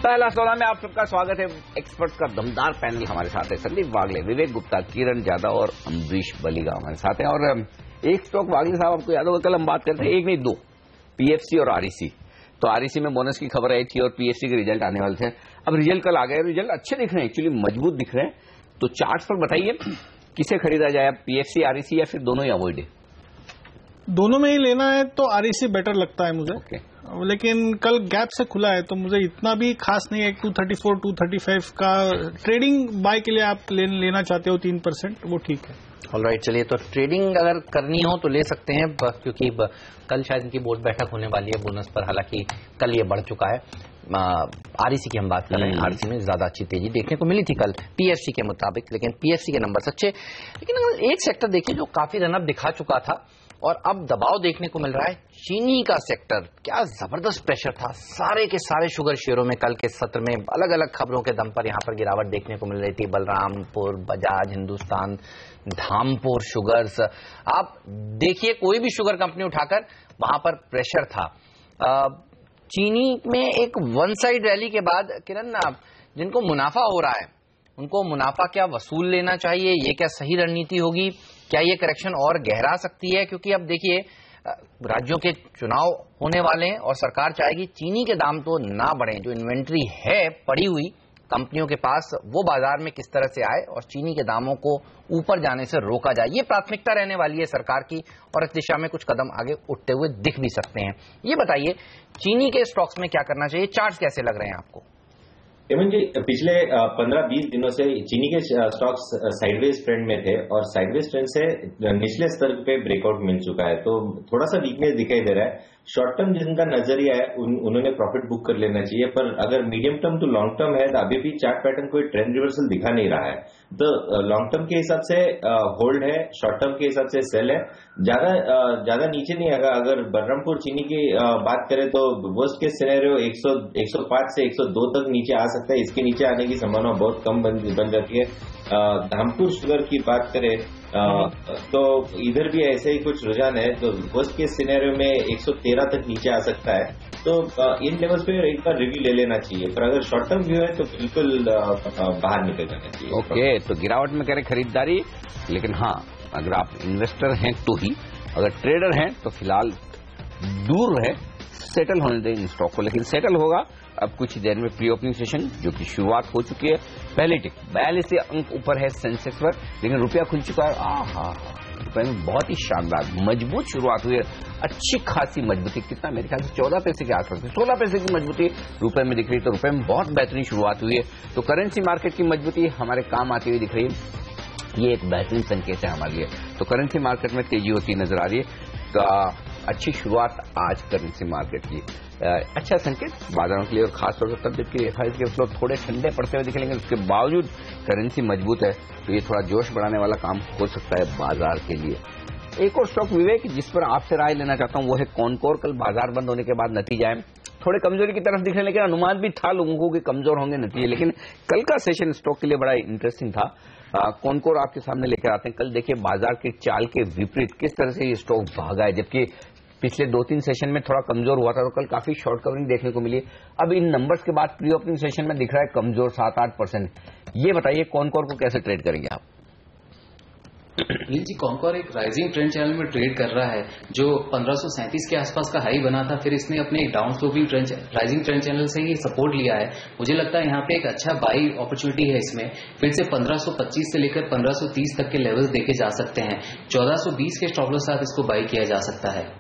पहला सौदा में आप सबका स्वागत है। एक्सपर्ट्स का दमदार पैनल हमारे साथ है। संदीप वागले, विवेक गुप्ता, किरण यादव और अम्बरीश बलिगा हमारे साथ हैं। और एक स्टॉक वागले साहब, आपको याद होगा कल हम बात करते हैं, एक नहीं दो, पीएफसी और आरईसी। तो आरईसी में बोनस की खबर आई थी और पीएफसी के रिजल्ट आने वाले थे। अब रिजल्ट कल आ गए, रिजल्ट अच्छे दिख रहे हैं, एक्चुअली मजबूत दिख रहे हैं। तो चार्ट पर बताइए किसे खरीदा जाए, पीएफसी, आरईसी या फिर दोनों ही अवॉइड है? दोनों में ही लेना है तो आरईसी बेटर लगता है मुझे। लेकिन कल गैप से खुला है तो मुझे इतना भी खास नहीं है। 234 235 का ट्रेडिंग बाय के लिए आप लेना चाहते हो 3%, वो ठीक है। ऑलराइट, चलिए तो ट्रेडिंग अगर करनी हो तो ले सकते हैं, क्योंकि कल शायद इनकी बोर्ड बैठक होने वाली है बोनस पर। हालांकि कल ये बढ़ चुका है। आरईसी की हम बात कर रहे हैं, आरईसी में ज्यादा अच्छी तेजी देखने को मिली थी कल पीएफसी के मुताबिक, लेकिन पीएफसी के नंबर अच्छे। लेकिन अगर एक सेक्टर देखिए जो काफी रनअप दिखा चुका था और अब दबाव देखने को मिल रहा है, चीनी का सेक्टर। क्या जबरदस्त प्रेशर था सारे के सारे शुगर शेयरों में कल के सत्र में। अलग अलग खबरों के दम पर यहां पर गिरावट देखने को मिल रही थी। बलरामपुर, बजाज, हिंदुस्तान, धामपुर शुगर्स, आप देखिए कोई भी शुगर कंपनी उठाकर वहां पर प्रेशर था। चीनी में एक वन साइड रैली के बाद किरण, जिनको मुनाफा हो रहा है उनको मुनाफा क्या वसूल लेना चाहिए? ये क्या सही रणनीति होगी? क्या ये करेक्शन और गहरा सकती है? क्योंकि अब देखिए राज्यों के चुनाव होने वाले हैं और सरकार चाहेगी चीनी के दाम तो ना बढ़ें। जो इन्वेंट्री है पड़ी हुई कंपनियों के पास, वो बाजार में किस तरह से आए और चीनी के दामों को ऊपर जाने से रोका जाए, ये प्राथमिकता रहने वाली है सरकार की। और इस दिशा में कुछ कदम आगे उठते हुए दिख भी सकते हैं। ये बताइए चीनी के स्टॉक्स में क्या करना चाहिए? चार्ट्स कैसे लग रहे हैं आपको? हेमंत जी, पिछले 15-20 दिनों से चीनी के स्टॉक्स साइडवेज ट्रेंड में थे और साइडवेज ट्रेंड से निचले स्तर पे ब्रेकआउट मिल चुका है, तो थोड़ा सा वीकनेस दिखाई दे रहा है। शॉर्ट टर्म जिनका नजरिया है उन्होंने प्रॉफिट बुक कर लेना चाहिए, पर अगर medium term to long term है तो अभी भी चार्ट पैटर्न कोई ट्रेंड रिवर्सल दिखा नहीं रहा है। तो लॉन्ग टर्म के हिसाब से होल्ड है, शॉर्ट टर्म के हिसाब से सेल है। ज्यादा नीचे नहीं आएगा। अगर बलरामपुर चीनी की बात करें तो वर्स्ट केस सिनेरियो 105 से 102 तक नीचे आ सकता है। इसके नीचे आने की संभावना बहुत कम बन जाती है। धामपुर शुगर की बात करें तो इधर भी ऐसे ही कुछ रुझान है। तो वर्स्ट केस सिनेरियो में 113 तक नीचे आ सकता है। तो इन लेवल्स पे एक बार रिव्यू ले लेना चाहिए, पर अगर शॉर्ट टर्म व्यू है तो बिल्कुल बाहर निकल जाना चाहिए। ओके, तो गिरावट में करें खरीदारी, लेकिन हाँ अगर आप इन्वेस्टर हैं तो ही, अगर ट्रेडर हैं तो फिलहाल दूर रहे, सेटल होने दें इन स्टॉक को। लेकिन सेटल होगा अब कुछ ही देर में। प्री ओपनिंग सेशन जो कि शुरुआत हो चुकी है, पहले टिक 42 अंक ऊपर है सेंसेक्स पर, लेकिन रुपया खुल चुका है। रुपये में बहुत ही शानदार मजबूत शुरुआत हुई है, अच्छी खासी मजबूती। कितना, मेरे ख्याल से 14 पैसे के आसपास, 16 पैसे की मजबूती रुपए में दिख रही है। तो रुपए में बहुत बेहतरीन शुरुआत हुई है। तो करेंसी मार्केट की मजबूती हमारे काम आती हुई दिख रही है। ये एक बेहतरीन संकेत है हमारे लिए। तो करेंसी मार्केट में तेजी होती नजर आ रही है। तो अच्छी शुरुआत आज करेंसी मार्केट की, अच्छा संकेत बाजारों के लिए। और खासतौर पर तब जबकि एफआईआई के फ्लो थोड़े ठंडे पड़ते हुए दिखेंगे, उसके बावजूद करेंसी मजबूत है, तो ये थोड़ा जोश बढ़ाने वाला काम हो सकता है बाजार के लिए। एक और स्टॉक विवेक जिस पर आपसे राय लेना चाहता हूं वो है कॉनकोर। कल बाजार बंद होने के बाद नतीजा है थोड़े कमजोरी की तरफ दिख रहे हैं, लेकिन अनुमान भी था लोगों को कि कमजोर होंगे नतीजे। लेकिन कल का सेशन स्टॉक के लिए बड़ा इंटरेस्टिंग था। कॉनकोर आपके सामने लेकर आते हैं। कल देखिए बाजार के चाल के विपरीत किस तरह से ये स्टॉक भागा है, जबकि पिछले 2-3 सेशन में थोड़ा कमजोर हुआ था। तो कल काफी शॉर्ट कवरिंग देखने को मिली। अब इन नंबर्स के बाद प्री ओपनिंग सेशन में दिख रहा है कमजोर 7-8%। ये बताइए कॉनकोर को कैसे ट्रेड करेंगे आप? जी, कॉनकोर एक राइजिंग ट्रेंड चैनल में ट्रेड कर रहा है, जो 1537 के आसपास का हाई बना था, फिर इसने अपने down sloping rising trend channel से ही सपोर्ट लिया है। मुझे लगता है यहाँ पे एक अच्छा बाई अपॉर्चुनिटी है इसमें। फिर से 1525 से लेकर 1530 तक के लेवल्स देखे जा सकते हैं। 1420 के स्टॉप लॉस साथ इसको बाई किया जा सकता है।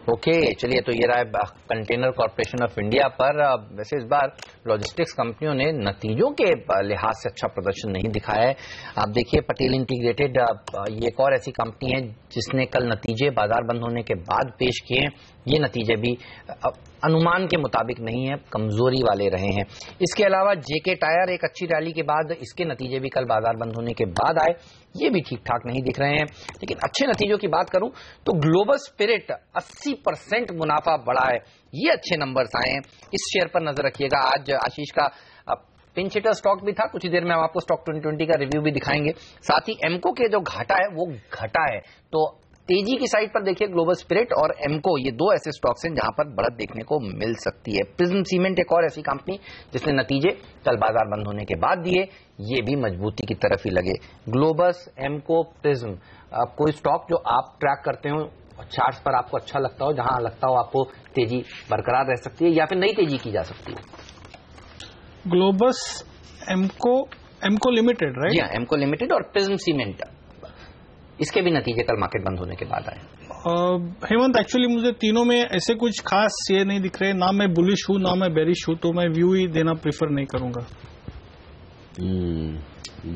ओके, चलिए तो ये रहा है कंटेनर कॉर्पोरेशन ऑफ इंडिया पर। वैसे इस बार लॉजिस्टिक्स कंपनियों ने नतीजों के लिहाज से अच्छा प्रदर्शन नहीं दिखाया है। आप देखिए पटेल इंटीग्रेटेड, ये एक और ऐसी कंपनी है जिसने कल नतीजे बाजार बंद होने के बाद पेश किए। ये नतीजे भी अनुमान के मुताबिक नहीं है, कमजोरी वाले रहे हैं। इसके अलावा जेके टायर एक अच्छी रैली के बाद इसके नतीजे भी कल बाजार बंद होने के बाद आए, ये भी ठीक ठाक नहीं दिख रहे हैं। लेकिन अच्छे नतीजों की बात करूं तो ग्लोबल स्पिरिट 80% मुनाफा बढ़ा है, ये अच्छे नंबर्स आए हैं। इस शेयर पर नजर रखिएगा। आज आशीष का पिंच हिटर स्टॉक भी था, कुछ ही देर में हम आपको स्टॉक 2020 का रिव्यू भी दिखाएंगे। साथ ही एमको के जो घाटा है वो घटा है। तो तेजी की साइड पर देखिए ग्लोबल स्पिरिट और एमको, ये दो ऐसे स्टॉक्स हैं जहां पर बढ़त देखने को मिल सकती है। प्रिज्म सीमेंट एक और ऐसी कंपनी जिसने नतीजे कल बाजार बंद होने के बाद दिए, ये भी मजबूती की तरफ ही लगे। ग्लोबस, एमको, प्रिज्म, कोई स्टॉक जो आप ट्रैक करते हो चार्ट्स पर आपको अच्छा लगता हो, जहां लगता हो आपको तेजी बरकरार रह सकती है या फिर नई तेजी की जा सकती है? Globus, एमको limited, right? जी हाँ, एमको लिमिटेड और प्रिज्म सीमेंट, इसके भी नतीजे कल मार्केट बंद होने के बाद आए। हेमंत, एक्चुअली मुझे तीनों में ऐसे कुछ खास शेयर नहीं दिख रहे, ना मैं बुलिश हूं ना मैं बेरिश हूं, तो मैं व्यू ही देना प्रीफर नहीं करूंगा।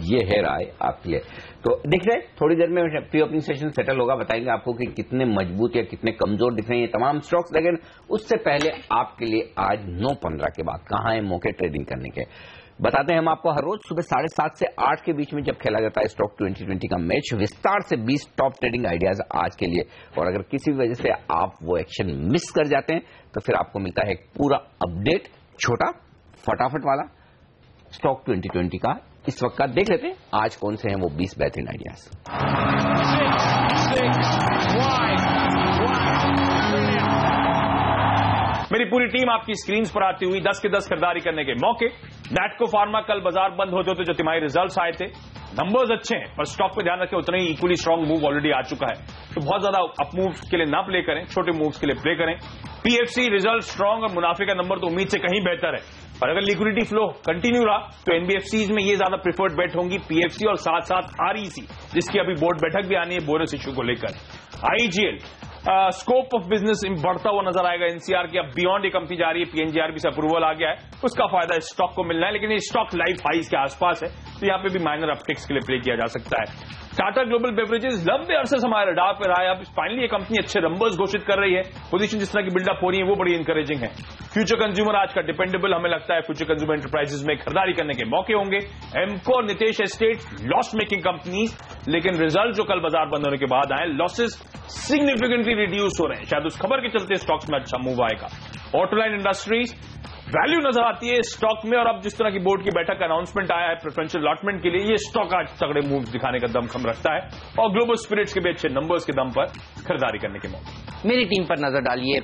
ये है राय आपके लिए। तो दिख रहे थोड़ी देर में प्री ओपनिंग सेशन सेटल होगा, बताएंगे आपको कि कितने मजबूत या कितने कमजोर दिख रहे हैं ये तमाम स्टॉक्स। लेकिन उससे पहले आपके लिए आज 9:15 के बाद कहां है मौके ट्रेडिंग करने के, बताते हैं हम आपको। हर रोज सुबह 7:30 से 8 के बीच में जब खेला जाता है स्टॉक 2020 का मैच, विस्तार से 20 टॉप ट्रेडिंग आइडियाज आज के लिए। और अगर किसी भी वजह से आप वो एक्शन मिस कर जाते हैं तो फिर आपको मिलता है एक पूरा अपडेट, छोटा फटाफट वाला स्टॉक 2020 का। इस वक्त का देख लेते हैं आज कौन से हैं वो 20 बेहतरीन आइडियाज। मेरी पूरी टीम आपकी स्क्रीन पर आती हुई 10 के 10 खरीदारी करने के मौके। नैटको फार्मा कल बाजार बंद होते होते जो तिमाही रिजल्ट्स आए थे, नंबर्स अच्छे हैं पर स्टॉक पे ध्यान रखें उतना ही इक्वली स्ट्रांग मूव ऑलरेडी आ चुका है, तो बहुत ज्यादा अप मूव्स के लिए ना प्ले करें, छोटे मूव्स के लिए प्ले करें। पीएफसी रिजल्ट स्ट्रांग और मुनाफे का नंबर तो उम्मीद से कहीं बेहतर है, और अगर लिक्विडिटी फ्लो कंटिन्यू रहा तो एनबीएफसीज में ये ज्यादा प्रिफर्ड बेट होंगी, पीएफसी और साथ साथ आरईसी जिसकी अभी बोर्ड बैठक भी आनी है बोनस इश्यू को लेकर। आईजीएल स्कोप ऑफ बिजनेस बढ़ता हुआ नजर आएगा, एनसीआर की अब बियॉन्ड ये कंपनी जा रही है, पीएनजीआरबी से अप्रूवल आ गया है, उसका फायदा स्टॉक को मिलना है, लेकिन ये स्टॉक लाइफ हाइज के आसपास है, तो यहां पे भी माइनर अपटिक्स के लिए प्ले किया जा सकता है। टाटा ग्लोबल बेवरेजेस लंबे अरसे से हमारे रडार पर आया, अब फाइनली ये कंपनी अच्छे नंबर्स घोषित कर रही है, पोजीशन जिस तरह की बिल्डअप हो रही है वो बड़ी इंकरेजिंग है। फ्यूचर कंज्यूमर आज का डिपेंडेबल हमें लगता है फ्यूचर कंज्यूमर एंटरप्राइजेस में खरीदारी करने के मौके होंगे। एमको और Nitesh estate loss making companies, लेकिन रिजल्ट जो कल बाजार बंद होने के बाद आए, लॉसेस सिग्निफिकेंटली रिड्यूस हो रहे हैं, शायद उस खबर के चलते स्टॉक्स में अच्छा मूव आएगा। ऑटोलाइन इंडस्ट्रीज वैल्यू नजर आती है स्टॉक में, और अब जिस तरह की बोर्ड की बैठक का अनाउंसमेंट आया है प्रेफरेंशियल अलॉटमेंट के लिए, ये स्टॉक आज तगड़े मूव दिखाने का दमखम रखता है, और ग्लोबल स्पिरिट्स के भी अच्छे नंबर्स के दम पर खरीदारी करने के मौके। मेरी टीम पर नजर डालिए,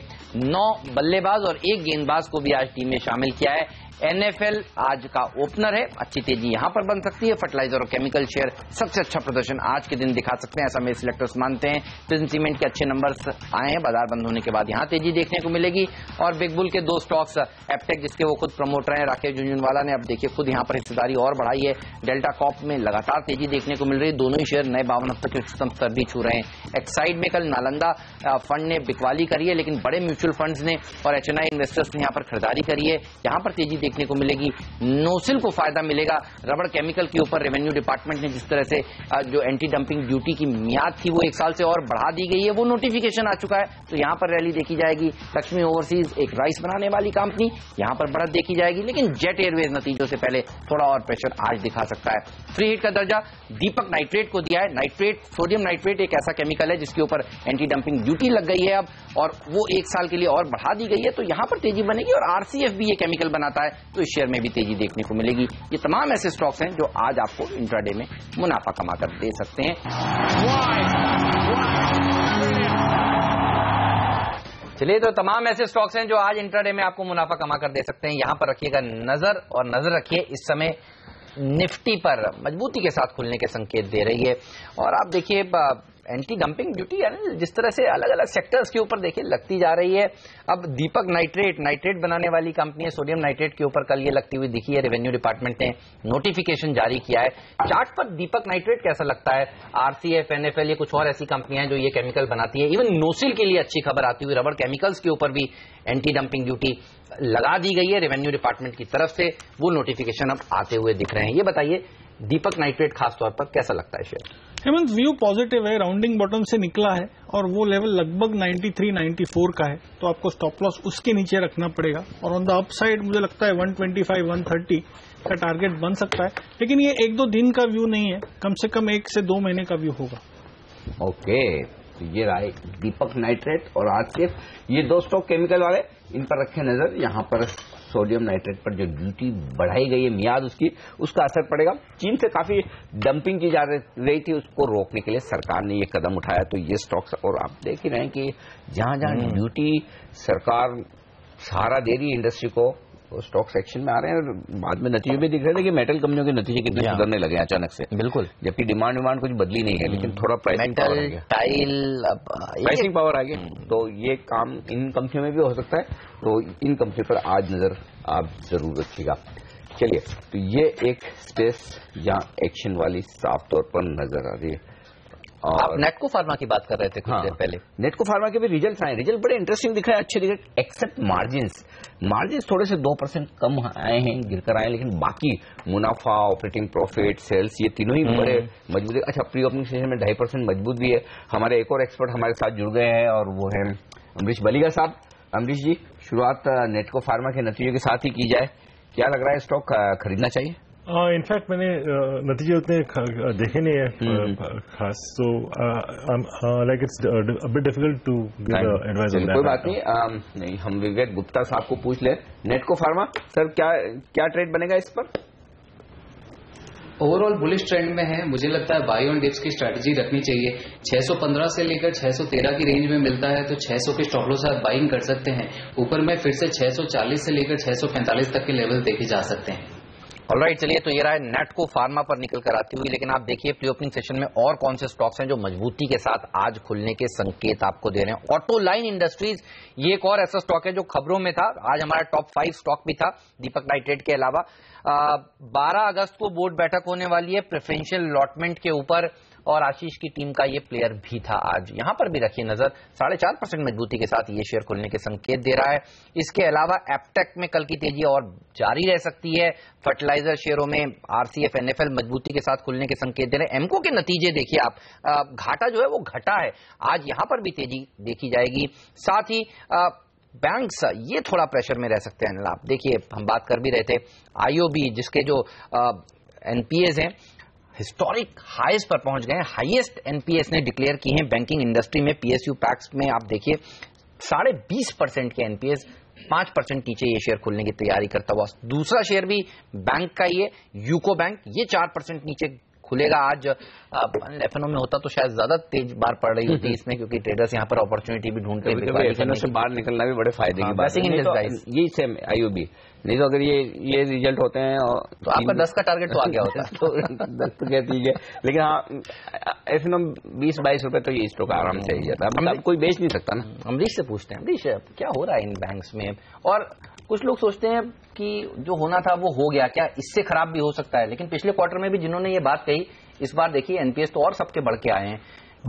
9 बल्लेबाज और 1 गेंदबाज को भी आज टीम में शामिल किया है। एनएफएल आज का ओपनर है, अच्छी तेजी यहां पर बन सकती है। फर्टिलाइजर और केमिकल शेयर सबसे अच्छा प्रदर्शन आज के दिन दिखा सकते हैं, ऐसा मेरे सिलेक्टर्स मानते हैं। प्रिज्म सीमेंट के अच्छे नंबर्स आए हैं, बाजार बंद होने के बाद यहां तेजी देखने को मिलेगी। और बिग बुल के 2 स्टॉक्स, एपटेक जिसके वो खुद प्रमोटर हैं राकेश झुंझुनवाला ने, अब देखिए खुद यहां पर हिस्सेदारी और बढ़ाई है। डेल्टा कॉप में लगातार तेजी देखने को मिल रही है, दोनों ही शेयर नए 52 के उच्चतम स्तर भी छू रहे हैं। एक्साइड में कल नालंदा फंड ने बिकवाली करी है, लेकिन बड़े म्यूचुअल फंड्स ने और एचएनआई इन्वेस्टर्स ने यहां पर खरीदारी करी है, यहां पर तेजी देखने को मिलेगी। नोसिल को फायदा मिलेगा, रबड़ केमिकल के ऊपर रेवेन्यू डिपार्टमेंट ने जिस तरह से जो एंटी डंपिंग ड्यूटी की मियाद थी वो 1 साल से और बढ़ा दी गई है, वो नोटिफिकेशन आ चुका है, तो यहां पर रैली देखी जाएगी। लक्ष्मी ओवरसीज एक राइस बनाने वाली कंपनी, यहां पर बढ़त देखी जाएगी, लेकिन जेट एयरवेज नतीजों से पहले थोड़ा और प्रेशर आज दिखा सकता है। फ्री हिट का दर्जा दीपक नाइट्रेट को दिया है। नाइट्रेट, सोडियम नाइट्रेट एक ऐसा केमिकल है जिसके ऊपर एंटी डंपिंग ड्यूटी लग गई है अब, और वो 1 साल के लिए और बढ़ा दी गई है, तो यहां पर तेजी बनेगी। और आरसीएफ भी ये केमिकल बनाता है, तो इस शेयर में भी तेजी देखने को मिलेगी। ये तमाम ऐसे स्टॉक्स हैं जो आज आपको इंट्राडे में मुनाफा कमाकर दे सकते हैं। चलिए, तो तमाम ऐसे स्टॉक्स हैं जो आज इंट्राडे में आपको मुनाफा कमाकर दे सकते हैं, यहां पर रखिएगा नजर। और नजर रखिए इस समय निफ्टी पर मजबूती के साथ खुलने के संकेत दे रही है। और आप देखिए एंटी डंपिंग ड्यूटी जिस तरह से अलग अलग सेक्टर्स के ऊपर देखिए लगती जा रही है। अब दीपक नाइट्रेट बनाने वाली कंपनी है, सोडियम नाइट्रेट के ऊपर कल ये लगती हुई दिखी है, रेवेन्यू डिपार्टमेंट ने नोटिफिकेशन जारी किया है। चार्ट पर दीपक नाइट्रेट कैसा लगता है? आरसीएफ, एनएफएल, ये कुछ और ऐसी कंपनियां हैं जो ये केमिकल बनाती है। इवन नोसिल के लिए अच्छी खबर आती हुई, रबड़ केमिकल्स के ऊपर भी एंटी डंपिंग ड्यूटी लगा दी गई है रेवेन्यू डिपार्टमेंट की तरफ से, वो नोटिफिकेशन अब आते हुए दिख रहे हैं। ये बताइए दीपक नाइट्रेट खासतौर पर कैसा लगता है शेयर? हेमंत, व्यू पॉजिटिव है, राउंडिंग बॉटम से निकला है और वो लेवल लगभग 93-94 का है, तो आपको स्टॉप लॉस उसके नीचे रखना पड़ेगा। और ऑन द अपसाइड मुझे लगता है 125-130 का टारगेट बन सकता है, लेकिन ये 1-2 दिन का व्यू नहीं है, कम से कम 1 से 2 महीने का व्यू होगा। ओके, तो ये रहा दीपक नाइट्रेट और आरसीएफ, ये 2 स्टॉक केमिकल वाले, इन पर रखें नजर। यहां पर सोडियम नाइट्रेट पर जो ड्यूटी बढ़ाई गई है मियाद उसकी, उसका असर पड़ेगा। चीन से काफी डंपिंग की जा रही थी, उसको रोकने के लिए सरकार ने ये कदम उठाया, तो ये स्टॉक्स, और आप देख ही रहे हैं कि जहां जहां ड्यूटी सरकार सहारा दे रही है इंडस्ट्री को, स्टॉक्स एक्शन में आ रहे हैं। और बाद में नतीजे भी दिख रहे थे कि मेटल कंपनियों के नतीजे कितने सुधरने लगे अचानक से, बिल्कुल, जबकि डिमांड कुछ बदली नहीं है, लेकिन थोड़ा प्राइसिंग पावर आ गया। तो ये काम इन कंपनियों में भी हो सकता है, तो इन कंपनी पर आज नजर आप जरूर रखिएगा। चलिए, तो ये एक स्पेस जहां एक्शन वाली साफ तौर पर नजर आ रही है। आप नेटको फार्मा की बात कर रहे थे कुछ देर पहले। नेटको फार्मा के भी रिजल्ट आए, रिजल्ट बड़े इंटरेस्टिंग दिखा है, अच्छे दिखे, एक्सेप्ट मार्जिन थोड़े से 2% कम आए हैं, गिरकर आए, लेकिन बाकी मुनाफा, ऑपरेटिंग प्रॉफिट, सेल्स, ये तीनों ही बड़े मजबूत है। अच्छा, प्री ओपनिंग सेशन में 2.5% मजबूत भी है। हमारे एक और एक्सपर्ट हमारे साथ जुड़ गए हैं और वो है अमरीश बलीगा साहब। अमरीश जी, शुरुआत नेटको फार्मा के नतीजों के साथ ही की जाए, क्या लग रहा है स्टॉक खरीदना चाहिए? इनफैक्ट मैंने नतीजे उतने देखे नहीं है खास, so like it's a bit difficult to give advice on that. कोई बात नहीं, हम विवेक गुप्ता साहब को पूछ ले। नेटको फार्मा सर, क्या ट्रेड बनेगा इस पर? ओवरऑल बुलिश ट्रेंड में है, मुझे लगता है बाई ऑन डिप्स की स्ट्रैटेजी रखनी चाहिए। 615 से लेकर 613 की रेंज में मिलता है, तो 600 के स्टॉप लॉस आप बाइंग कर सकते हैं। ऊपर में फिर से 640 से लेकर 645 तक के लेवल देखे जा सकते हैं। ऑलराइट, चलिए, तो ये रहा है नेटको फार्मा पर निकल कर आती हुई। लेकिन आप देखिए प्री ओपनिंग सेशन में और कौन से स्टॉक्स हैं जो मजबूती के साथ आज खुलने के संकेत आपको दे रहे हैं। ऑटो लाइन इंडस्ट्रीज, ये एक और ऐसा स्टॉक है जो खबरों में था, आज हमारा टॉप 5 स्टॉक भी था दीपक नाइट्रेट के अलावा। 12 अगस्त को बोर्ड बैठक होने वाली है प्रेफरेंशियल अलॉटमेंट के ऊपर, और आशीष की टीम का ये प्लेयर भी था आज। यहां पर भी रखिए नजर, 4.5% मजबूती के साथ ये शेयर खुलने के संकेत दे रहा है। इसके अलावा एपटेक में कल की तेजी और जारी रह सकती है। फर्टिलाइजर शेयरों में आरसीएफ, एनएफएल मजबूती के साथ खुलने के संकेत दे रहे हैं। एमको के नतीजे देखिए आप, घाटा जो है वो घटा है, आज यहां पर भी तेजी देखी जाएगी। साथ ही बैंक्स, ये थोड़ा प्रेशर में रह सकते हैं। आप देखिए, हम बात कर भी रहे थे आईओबी, जिसके जो एनपीएस हैं हिस्टोरिक हाईएस्ट पर पहुंच गए हैं। हाईएस्ट एनपीएस ने डिक्लेयर की हैं बैंकिंग इंडस्ट्री में। पीएसयू पैक्स में आप देखिए 20.5% के एनपीएस, 5% नीचे ये शेयर खुलने की तैयारी करता हुआ। दूसरा शेयर भी बैंक का ही है, यूको बैंक, ये 4% नीचे खुलेगा आज। एफएनओ में होता तो शायद ज्यादा तेज बार पड़ रही होती इसमें, क्योंकि ट्रेडर्स यहाँ पर अपॉर्चुनिटी भी ढूंढते हैं। एफएनओ से बाहर निकलना भी बड़े फायदे की बात है। यही सेम आईओबी, नहीं तो अगर ये रिजल्ट होते हैं तो आपका 10 का टारगेट तो आ गया होता है। तो 10 तो कहती है, लेकिन हाँ एफएनओ 20-22 रुपए तो ये स्टॉक आराम से ही जाता है, कोई बेच नहीं सकता ना। अमरीश से पूछते हैं, अमरीश क्या हो रहा है इन बैंक्स में? और कुछ लोग सोचते हैं कि जो होना था वो हो गया, क्या इससे खराब भी हो सकता है? लेकिन पिछले क्वार्टर में भी जिन्होंने ये बात कही, इस बार देखिए एनपीएस तो और सबके बढ़ के आए हैं।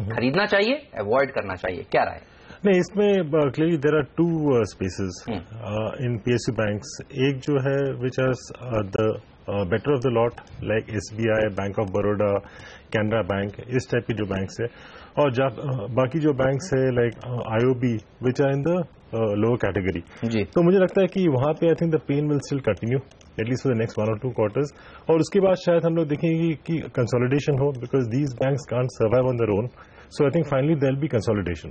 खरीदना चाहिए, अवॉइड करना चाहिए, क्या राय? नहीं, इसमें clearly there are 2 spaces in PSU banks. एक जो है which are the better of the lot, like SBI, Bank of Baroda, Canara Bank, इस टाइप की जो बैंक्स है। और बाकी जो बैंक्स है like IOB which are in the lower category. तो मुझे लगता है कि वहां पे I think the pain will still continue at least for the next 1 or 2 quarters, और उसके बाद शायद हम लोग देखेंगे कि कंसोलिडेशन हो, because these banks can't survive on their own. So I think finally there will be consolidation.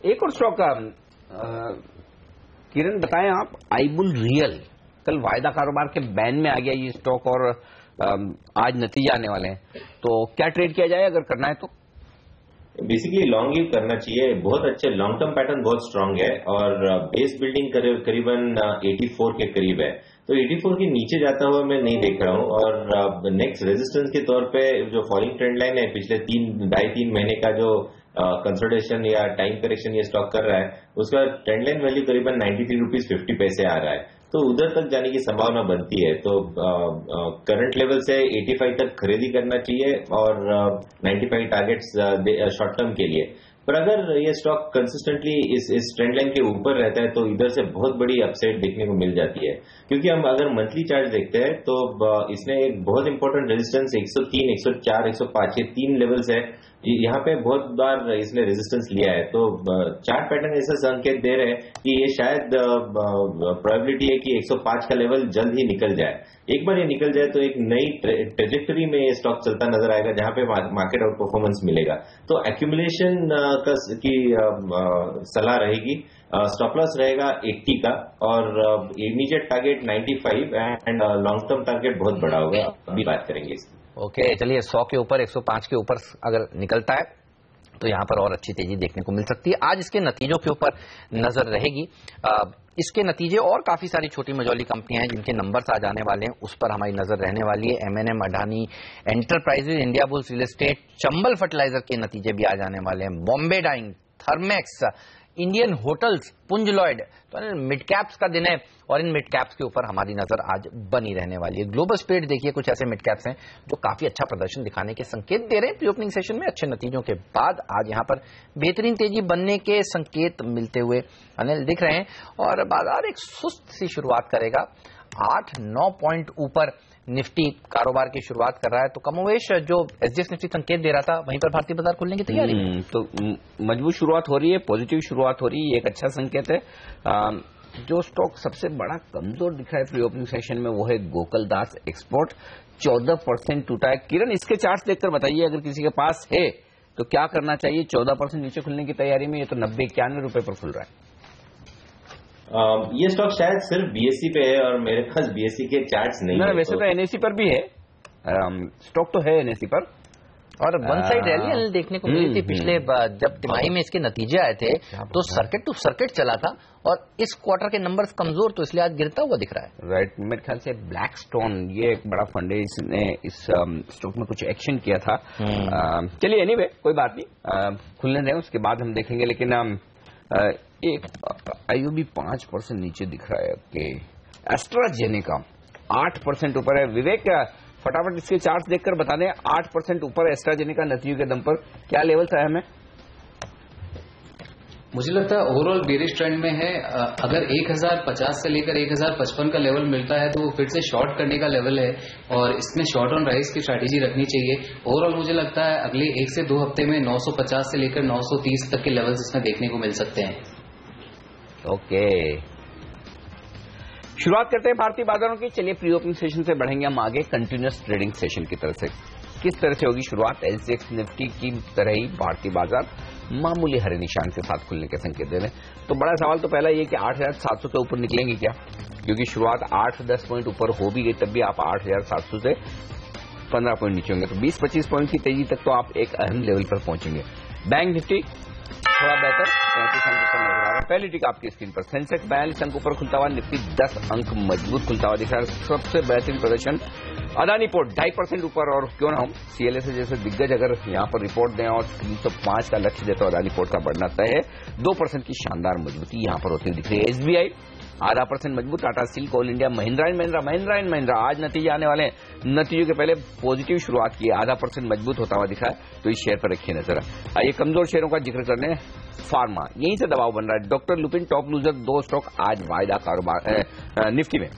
एक और स्टॉक का किरण बताएं आप, आईबुल रियल, कल वायदा कारोबार के बैन में आ गया ये स्टॉक और आज नतीजे आने वाले हैं, तो क्या ट्रेड किया जाए अगर करना है तो? बेसिकली लॉन्ग गिव करना चाहिए, बहुत अच्छे लॉन्ग टर्म पैटर्न बहुत स्ट्रांग है और बेस बिल्डिंग करीबन 84 के करीब है, तो 84 के नीचे जाता हुआ मैं नहीं देख रहा हूं। और नेक्स्ट रेजिस्टेंस के तौर पे जो फॉलिंग ट्रेंड लाइन है, पिछले 2.5-3 महीने का जो कंसोलिडेशन या टाइम करेक्शन ये स्टॉक कर रहा है, उसका ट्रेंड लाइन वैल्यू करीबन 93 रुपीज 50 पैसे आ रहा है, तो उधर तक जाने की संभावना बनती है। तो करंट लेवल से 85 तक खरीदी करना चाहिए और 95 टारगेट्स शॉर्ट टर्म के लिए। पर अगर ये स्टॉक कंसिस्टेंटली इस ट्रेंड लाइन के ऊपर रहता है तो इधर से बहुत बड़ी अपसाइड देखने को मिल जाती है, क्योंकि हम अगर मंथली चार्ट देखते हैं तो इसने एक बहुत इंपॉर्टेंट रेजिस्टेंस 103, 104, 105 ये 3 लेवल्स है, यहाँ पे बहुत बार इसने रेजिस्टेंस लिया है। तो चार्ट पैटर्न ऐसा संकेत दे रहे हैं कि ये शायद प्रोबेबिलिटी है कि 105 का लेवल जल्द ही निकल जाए। एक बार ये निकल जाए तो एक नई ट्रेजेक्टरी में ये स्टॉक चलता नजर आएगा, जहां पे मार्केट आउट परफॉर्मेंस मिलेगा। तो एक्यूमुलेशन की सलाह रहेगी स्टॉप लॉस रहेगा 80 का और immediate target 95 and long term target बहुत बड़ा होगा, अभी बात करेंगे इसकी। ओके, चलिए 100 के ऊपर 105 के ऊपर अगर निकलता है तो यहां पर और अच्छी तेजी देखने को मिल सकती है। आज इसके नतीजों के ऊपर नजर रहेगी। इसके नतीजे और काफी सारी छोटी मझौली कंपनियां हैं जिनके नंबर्स आ जाने वाले हैं, उस पर हमारी नजर रहने वाली है। एमएनएम, अडानी एंटरप्राइजेज, इंडिया बुल्स रियल एस्टेट, चंबल फर्टिलाइजर के नतीजे भी आ जाने वाले हैं। बॉम्बे डाइंग, थर्मेक्स, इंडियन होटल्स, पुंज लॉयड, तो मिड कैप्स का दिन है और इन मिड कैप्स के ऊपर हमारी नजर आज बनी रहने वाली है। ग्लोबल स्पीड देखिए, कुछ ऐसे मिड कैप्स हैं जो काफी अच्छा प्रदर्शन दिखाने के संकेत दे रहे हैं प्री ओपनिंग सेशन में। अच्छे नतीजों के बाद आज यहां पर बेहतरीन तेजी बनने के संकेत मिलते हुए अनिल दिख रहे हैं और बाजार एक सुस्त सी शुरुआत करेगा। 8-9 पॉइंट ऊपर निफ्टी कारोबार की शुरुआत कर रहा है, तो कमोवेश जो एसजीएक्स निफ्टी संकेत दे रहा था वहीं पर भारतीय बाजार खुलने की तैयारी है। तो मजबूत शुरुआत हो रही है, पॉजिटिव शुरुआत हो रही है, एक अच्छा संकेत है। जो स्टॉक सबसे बड़ा कमजोर दिख रहा है प्री ओपनिंग सेशन में वो है गोकुलदास एक्सपोर्ट, 14% टूटा है। किरण, इसके चार्ट्स देखकर बताइए, अगर किसी के पास है तो क्या करना चाहिए? 14% नीचे खुलने की तैयारी में, ये तो 90-91 रुपए पर खुल रहा है। ये स्टॉक शायद सिर्फ बीएससी पे है और मेरे पास बीएससी के चार्ट्स नहीं है। वैसे तो एनएससी पर भी है, स्टॉक तो है एनएससी पर। और वन साइड रैली देखने को मिली थी पिछले, जब तिमाही में इसके नतीजे आए थे तो सर्किट टू सर्किट चला था और इस क्वार्टर के नंबर्स कमजोर, तो इसलिए आज गिरता हुआ दिख रहा है। राइट, मेरे ख्याल से ब्लैक स्टोन, ये एक बड़ा फंड है, इसने इस स्टॉक में कुछ एक्शन किया था। चलिए एनीवे, कोई बात नहीं, खुलने दें, उसके बाद हम देखेंगे। लेकिन एक आईओबी 5% नीचे दिख रहा है कि एस्ट्राजेनेका 8% ऊपर है। विवेक, फटाफट इसके चार्ट्स देखकर बता दें, 8% ऊपर एस्ट्राजेनेका नतीजों के दम पर क्या लेवल है हमें? मुझे लगता है ओवरऑल बेरिश ट्रेंड में है। अगर 1050 से लेकर 1055 का लेवल मिलता है तो वो फिर से शॉर्ट करने का लेवल है और इसमें शॉर्ट ऑन राइज की स्ट्रैटेजी रखनी चाहिए। ओवरऑल मुझे लगता है अगले 1 से 2 हफ्ते में 950 से लेकर 930 तक के लेवल्स इसमें देखने को मिल सकते हैं। ओके, शुरुआत करते हैं भारतीय बाजारों की। चलिए प्री ओपनिंग सेशन से बढ़ेंगे हम आगे कंटिन्यूअस ट्रेडिंग सेशन की तरफ से। किस तरह से होगी शुरुआत? एसजीएक्स निफ्टी की तरह ही भारतीय बाजार मामूली हरे निशान के साथ खुलने के संकेत दे रहे हैं। तो बड़ा सवाल तो पहला ये कि 8,700 के ऊपर निकलेंगे क्या? क्योंकि शुरुआत 8-10 पॉइंट ऊपर हो भी गई तब भी आप 8,700 से 15 पॉइंट नीचे होंगे, तो 20-25 पॉइंट की तेजी तक तो आप एक अहम लेवल पर पहुंचेंगे। बैंक निफ्टी थोड़ा बेहतर 35 अंक ऊपर नजर आ रहा है। पहली टिक आपकी स्क्रीन पर, सेंसेक्स 42 अंक ऊपर खुलता हुआ, निफ्टी 10 अंक मजबूत खुलता हुआ दिख रहा है। सबसे बेहतरीन प्रदर्शन अदानी पोर्ट 2.5% ऊपर, और क्यों ना हम सीएलएस जैसे दिग्गज अगर यहां पर रिपोर्ट दें और 305 का लक्ष्य दे तो अदानी पोर्ट का बढ़ना तय है। 2% की शानदार मजबूती यहां पर होती हुई दिख रही है। एसबीआई 0.5% मजबूत, टाटा स्टील, कोल इंडिया, महिंद्रा एंड महिंद्रा आज नतीजे आने वाले हैं। नतीजों के पहले पॉजिटिव शुरुआत की, 0.5% मजबूत होता हुआ दिखा है, तो इस शेयर पर रखिए नजर। आइए कमजोर शेयरों का जिक्र करने, फार्मा यहीं से दबाव बन रहा है। Doctor Lupin top loser, 2 stock आज वायदा कारोबार निफ्टी में।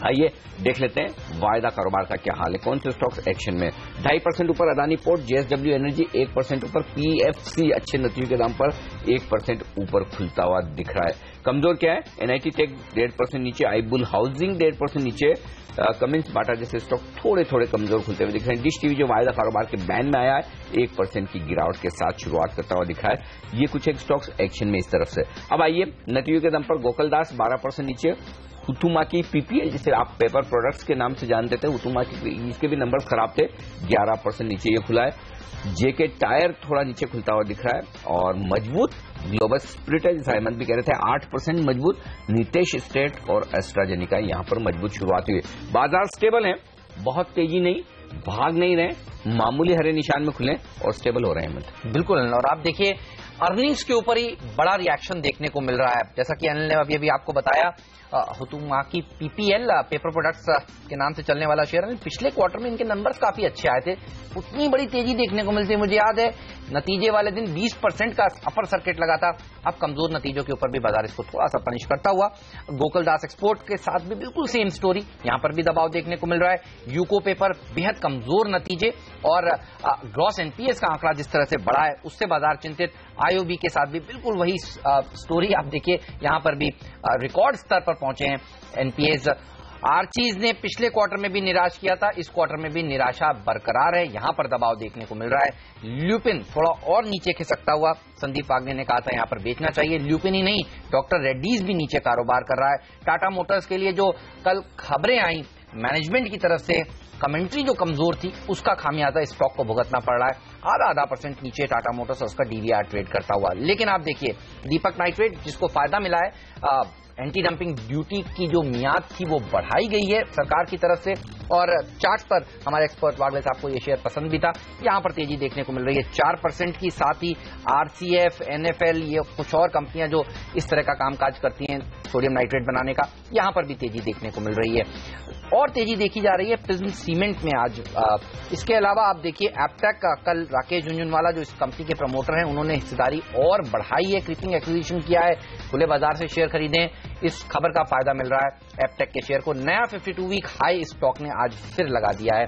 आइए देख लेते हैं वायदा कारोबार का क्या हाल है, कौन से स्टॉक्स एक्शन में। 2.5% ऊपर अदानी पोर्ट, जेएसडब्ल्यू एनर्जी 1% ऊपर, पीएफसी अच्छे नतीजों के दाम पर 1% ऊपर खुलता हुआ दिख रहा है। कमजोर क्या है? एनआईटी टेक 1.5% नीचे, आईबुल हाउसिंग 1.5% नीचे, कमिंस बाटा जैसे स्टॉक थोड़े थोड़े कमजोर खुलते हुए दिख रहे हैं। डिश टीवी जो वायदा कारोबार के बैन में आया है 1% की गिरावट के साथ शुरुआत करता हुआ दिखा है। ये कुछ एक स्टॉक्स एक्शन में इस तरफ से। अब आइए नतीजों के दम पर गोकुलदास 12% नीचे, हुतुमाकी पीपीएल जिसे आप पेपर प्रोडक्ट्स के नाम से जानते थे, हुतुमाकी इसके भी नंबर खराब थे, 11% नीचे ये खुला है। जेके टायर थोड़ा नीचे खुलता हुआ दिख रहा है और मजबूत ग्लोबल स्प्रिट है जिसे हेमंत भी कह रहे थे 8% मजबूत। नीतेश स्टेट और एस्ट्राजेनिका यहां पर मजबूत शुरुआत हुई। बाजार स्टेबल है, बहुत तेजी नहीं, भाग नहीं रहे, मामूली हरे निशान में खुले और स्टेबल हो रहे हैं हेमंत। बिल्कुल, और आप देखिए अर्निंग्स के ऊपर ही बड़ा रिएक्शन देखने को मिल रहा है। जैसा कि अनिल ने अभी आपको बताया, हुतुमाकी पीपीएल पेपर प्रोडक्ट्स के नाम से चलने वाला शेयर है। पिछले क्वार्टर में इनके नंबर्स काफी अच्छे आए थे, उतनी बड़ी तेजी देखने को मिलती है। मुझे याद है नतीजे वाले दिन 20% का अपर सर्किट लगा था। अब कमजोर नतीजों के ऊपर भी बाजार इसको थोड़ा सा पनिश करता हुआ। गोकुलदास एक्सपोर्ट के साथ भी बिल्कुल सेम स्टोरी, यहां पर भी दबाव देखने को मिल रहा है। यूको पेपर बेहद कमजोर नतीजे और ग्रॉस एनपीएस का आंकड़ा जिस तरह से बढ़ा है उससे बाजार चिंतित। आईओबी के साथ भी बिल्कुल वही स्टोरी, आप देखिए यहां पर भी रिकॉर्ड स्तर पर पहुंचे हैं एनपीएस। आर्चीज ने पिछले क्वार्टर में भी निराश किया था, इस क्वार्टर में भी निराशा बरकरार है, यहां पर दबाव देखने को मिल रहा है। ल्यूपिन थोड़ा और नीचे खिसकता हुआ, संदीप आग्ने ने कहा था यहां पर बेचना चाहिए। ल्यूपिन ही नहीं, डॉक्टर रेड्डीज भी नीचे कारोबार कर रहा है। टाटा मोटर्स के लिए जो कल खबरें आई मैनेजमेंट की तरफ से, कमेंट्री जो कमजोर थी, उसका खामियाजा स्टॉक को भुगतना पड़ रहा है। आधा % नीचे टाटा मोटर्स और उसका डीवीआर ट्रेड करता हुआ। लेकिन आप देखिए दीपक नाइट्रेट, जिसको फायदा मिला है, एंटी डंपिंग ड्यूटी की जो मियाद थी वो बढ़ाई गई है सरकार की तरफ से, और चार्ट पर हमारे एक्सपर्ट वागले साहब को ये शेयर पसंद भी था। यहां पर तेजी देखने को मिल रही है 4% की, साथ ही आरसीएफ, एनएफएल, ये कुछ और कंपनियां जो इस तरह का कामकाज करती हैं सोडियम नाइट्रेट बनाने का, यहां पर भी तेजी देखने को मिल रही है। और तेजी देखी जा रही है प्रिज्म सीमेंट में आज। इसके अलावा आप देखिए एप्टेक का, कल राकेश झुंझुनवाला जो इस कंपनी के प्रमोटर हैं, उन्होंने हिस्सेदारी और बढ़ाई है, क्रीपिंग एक्विजिशन किया है, खुले बाजार से शेयर खरीदे। इस खबर का फायदा मिल रहा है एप्टेक के शेयर को। नया 52 वीक हाई स्टॉक ने आज फिर लगा दिया है।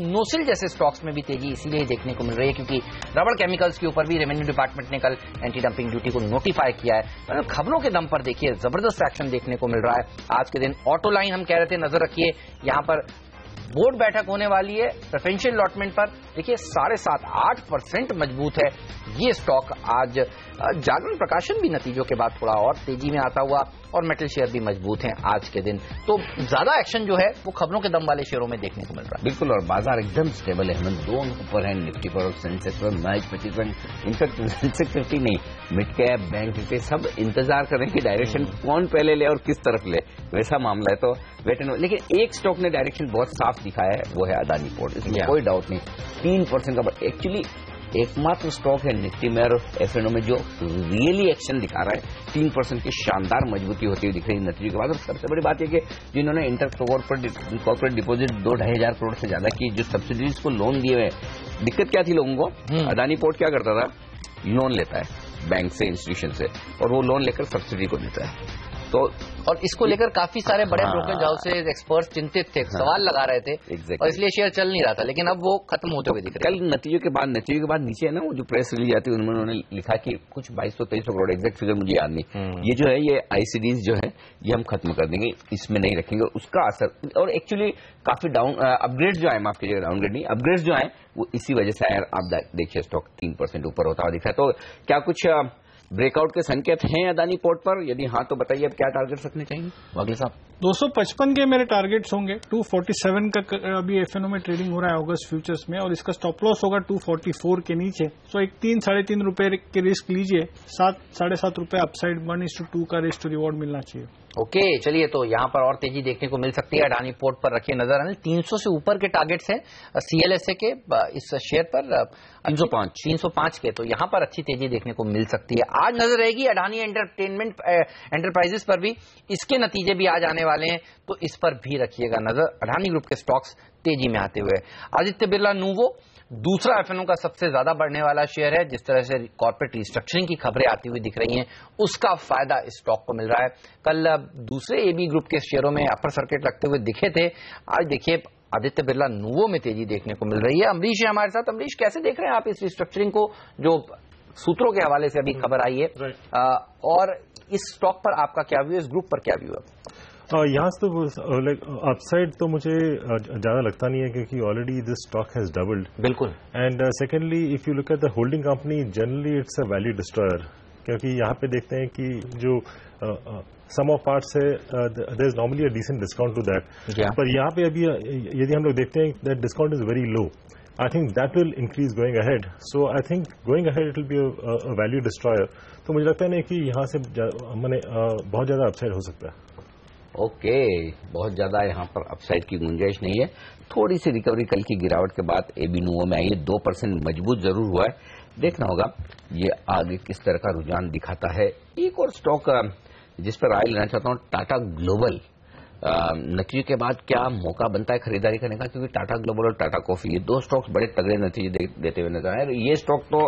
नोसिल जैसे स्टॉक्स में भी तेजी इसीलिए देखने को मिल रही है क्योंकि रबड़ केमिकल्स के ऊपर भी रेवेन्यू डिपार्टमेंट ने कल एंटी डंपिंग ड्यूटी को नोटिफाई किया है। खबरों के दम पर देखिए जबरदस्त एक्शन देखने को मिल रहा है आज के दिन। ऑटो लाइन हम कह रहे थे, नजर रखिए, यहां पर बोर्ड बैठक होने वाली है प्रेफरेंशियल अलॉटमेंट पर। देखिए 7.5-8% मजबूत है ये स्टॉक आज। जागरण प्रकाशन भी नतीजों के बाद थोड़ा और तेजी में आता हुआ, और मेटल शेयर भी मजबूत हैं आज के दिन। तो ज्यादा एक्शन जो है वो खबरों के दम वाले शेयरों में देखने को मिल रहा है। बिल्कुल, और बाजार एकदम स्टेबल है, हम दोनों ऊपर है, निफ्टी पर और सेंसेक्स पर मैच 25%, इनफैक्ट सेंसेक्स 50 नहीं, मिड कैप, बैंक निफ्टी सब इंतजार कर रहे हैं कि डायरेक्शन कौन पहले ले और किस तरफ ले, वैसा मामला है। तो वेट एंड, लेकिन एक स्टॉक ने डायरेक्शन बहुत साफ दिखाया है, वो है अदानी पोर्ट, इसमें कोई डाउट नहीं। 3% का एक्चुअली एकमात्र स्टॉक है निफ्टी में और एफएनओ में जो रियली एक्शन दिखा रहा है। 3% की शानदार मजबूती होती हुई दिख रही है नतीजों के बाद। और सबसे बड़ी बात यह कि जिन्होंने इंटर कॉर्पोरेट डिपॉजिट 2-2,500 करोड़ से ज्यादा की, जो सब्सिडीज को लोन दिए हुए, दिक्कत क्या थी लोगों को, अदानी पोर्ट क्या करता था, लोन लेता है बैंक से, इंस्टीट्यूशन से, और वो लोन लेकर सब्सिडी को देता है। तो और इसको लेकर काफी सारे बड़े ब्रोकरेज हाउसेज, एक्सपर्ट्स चिंतित थे, सवाल लगा रहे थे, और इसलिए शेयर चल नहीं रहा था, लेकिन अब वो खत्म होते हुए दिख रहे हैं। कल नतीजों के बाद नीचे है ना, वो जो प्रेस रिलीज आती है उन्होंने लिखा कि कुछ 2200-2300 करोड़, एग्जैक्ट फिगर मुझे याद नहीं, ये जो है ये आईसीडीज जो है ये हम खत्म कर देंगे, इसमें नहीं रखेंगे, उसका असर। और एक्चुअली काफी डाउन अपग्रेड जो है, माफ कीजिएगा डाउनग्रेड नहीं, अपग्रेड जो है वो इसी वजह से आया। आप देखिए स्टॉक 3% ऊपर होता हुआ दिख रहा है। तो क्या कुछ ब्रेकआउट के संकेत हैं अदानी पोर्ट पर? यदि हाँ तो बताइए अब क्या टारगेट रखने चाहिए वागले साहब? 255 के मेरे टारगेट्स होंगे। 247 का अभी एफएनओ में ट्रेडिंग हो रहा है ऑगस्ट फ्यूचर्स में, और इसका स्टॉप लॉस होगा 244 के नीचे। सो एक 3-3.5 रुपए के रिस्क लीजिए, 7-7.5 रुपए अपसाइड, 1:2 का रिस्क टू रिवॉर्ड मिलना चाहिए। ओके, चलिए तो यहां पर और तेजी देखने को मिल सकती है। अडानी पोर्ट पर रखिए नजर। 300 से ऊपर के टारगेट्स हैं सीएलएसए के इस शेयर पर, 305 के, तो यहां पर अच्छी तेजी देखने को मिल सकती है। आज नजर रहेगी अडानी एंटरप्राइजेस पर भी, इसके नतीजे भी आज आने वाले हैं, तो इस पर भी रखिएगा नजर। अडानी ग्रुप के स्टॉक्स तेजी में आते हुए। आदित्य बिरला नूवो दूसरा एफएनओ का सबसे ज्यादा बढ़ने वाला शेयर है। जिस तरह से कॉर्पोरेट रिस्ट्रक्चरिंग की खबरें आती हुई दिख रही हैं, उसका फायदा इस स्टॉक को मिल रहा है। कल दूसरे एबी ग्रुप के शेयरों में अपर सर्किट रखते हुए दिखे थे, आज देखिए आदित्य बिरला नूवो में तेजी देखने को मिल रही है। अमरीश है हमारे साथ। अमरीश, कैसे देख रहे हैं आप इस रिस्ट्रक्चरिंग को, जो सूत्रों के हवाले से अभी खबर आई है, और इस स्टॉक पर आपका क्या व्यू है, इस ग्रुप पर क्या व्यू है? यहाँ से तो लाइक अपसाइड तो मुझे ज्यादा लगता नहीं है, क्योंकि already this stock has doubled. बिल्कुल। And secondly, if you look at the holding company, generally it's a value destroyer, क्योंकि यहाँ पे देखते हैं कि जो सम ऑफ पार्ट्स है, there is normally a decent discount to that, पर यहाँ पे अभी यदि हम लोग देखते हैं that discount is very low, I think that will increase going ahead. So I think going ahead it will be a value destroyer. तो मुझे लगता है ना कि यहाँ से मैंने बहुत ज्यादा अपसाइड हो सकता है। ओके, बहुत ज्यादा यहाँ पर अपसाइड की गुंजाइश नहीं है। थोड़ी सी रिकवरी कल की गिरावट के बाद एबी नूवो में आई है, 2% मजबूत जरूर हुआ है। देखना होगा ये आगे किस तरह का रुझान दिखाता है। एक और स्टॉक जिस पर राय लेना चाहता हूँ, टाटा ग्लोबल। नतीजे के बाद क्या मौका बनता है खरीदारी करने का, क्योंकि टाटा ग्लोबल और टाटा कॉफी, ये दो स्टॉक्स बड़े तगड़े नतीजे देते हुए नजर आए। ये स्टॉक तो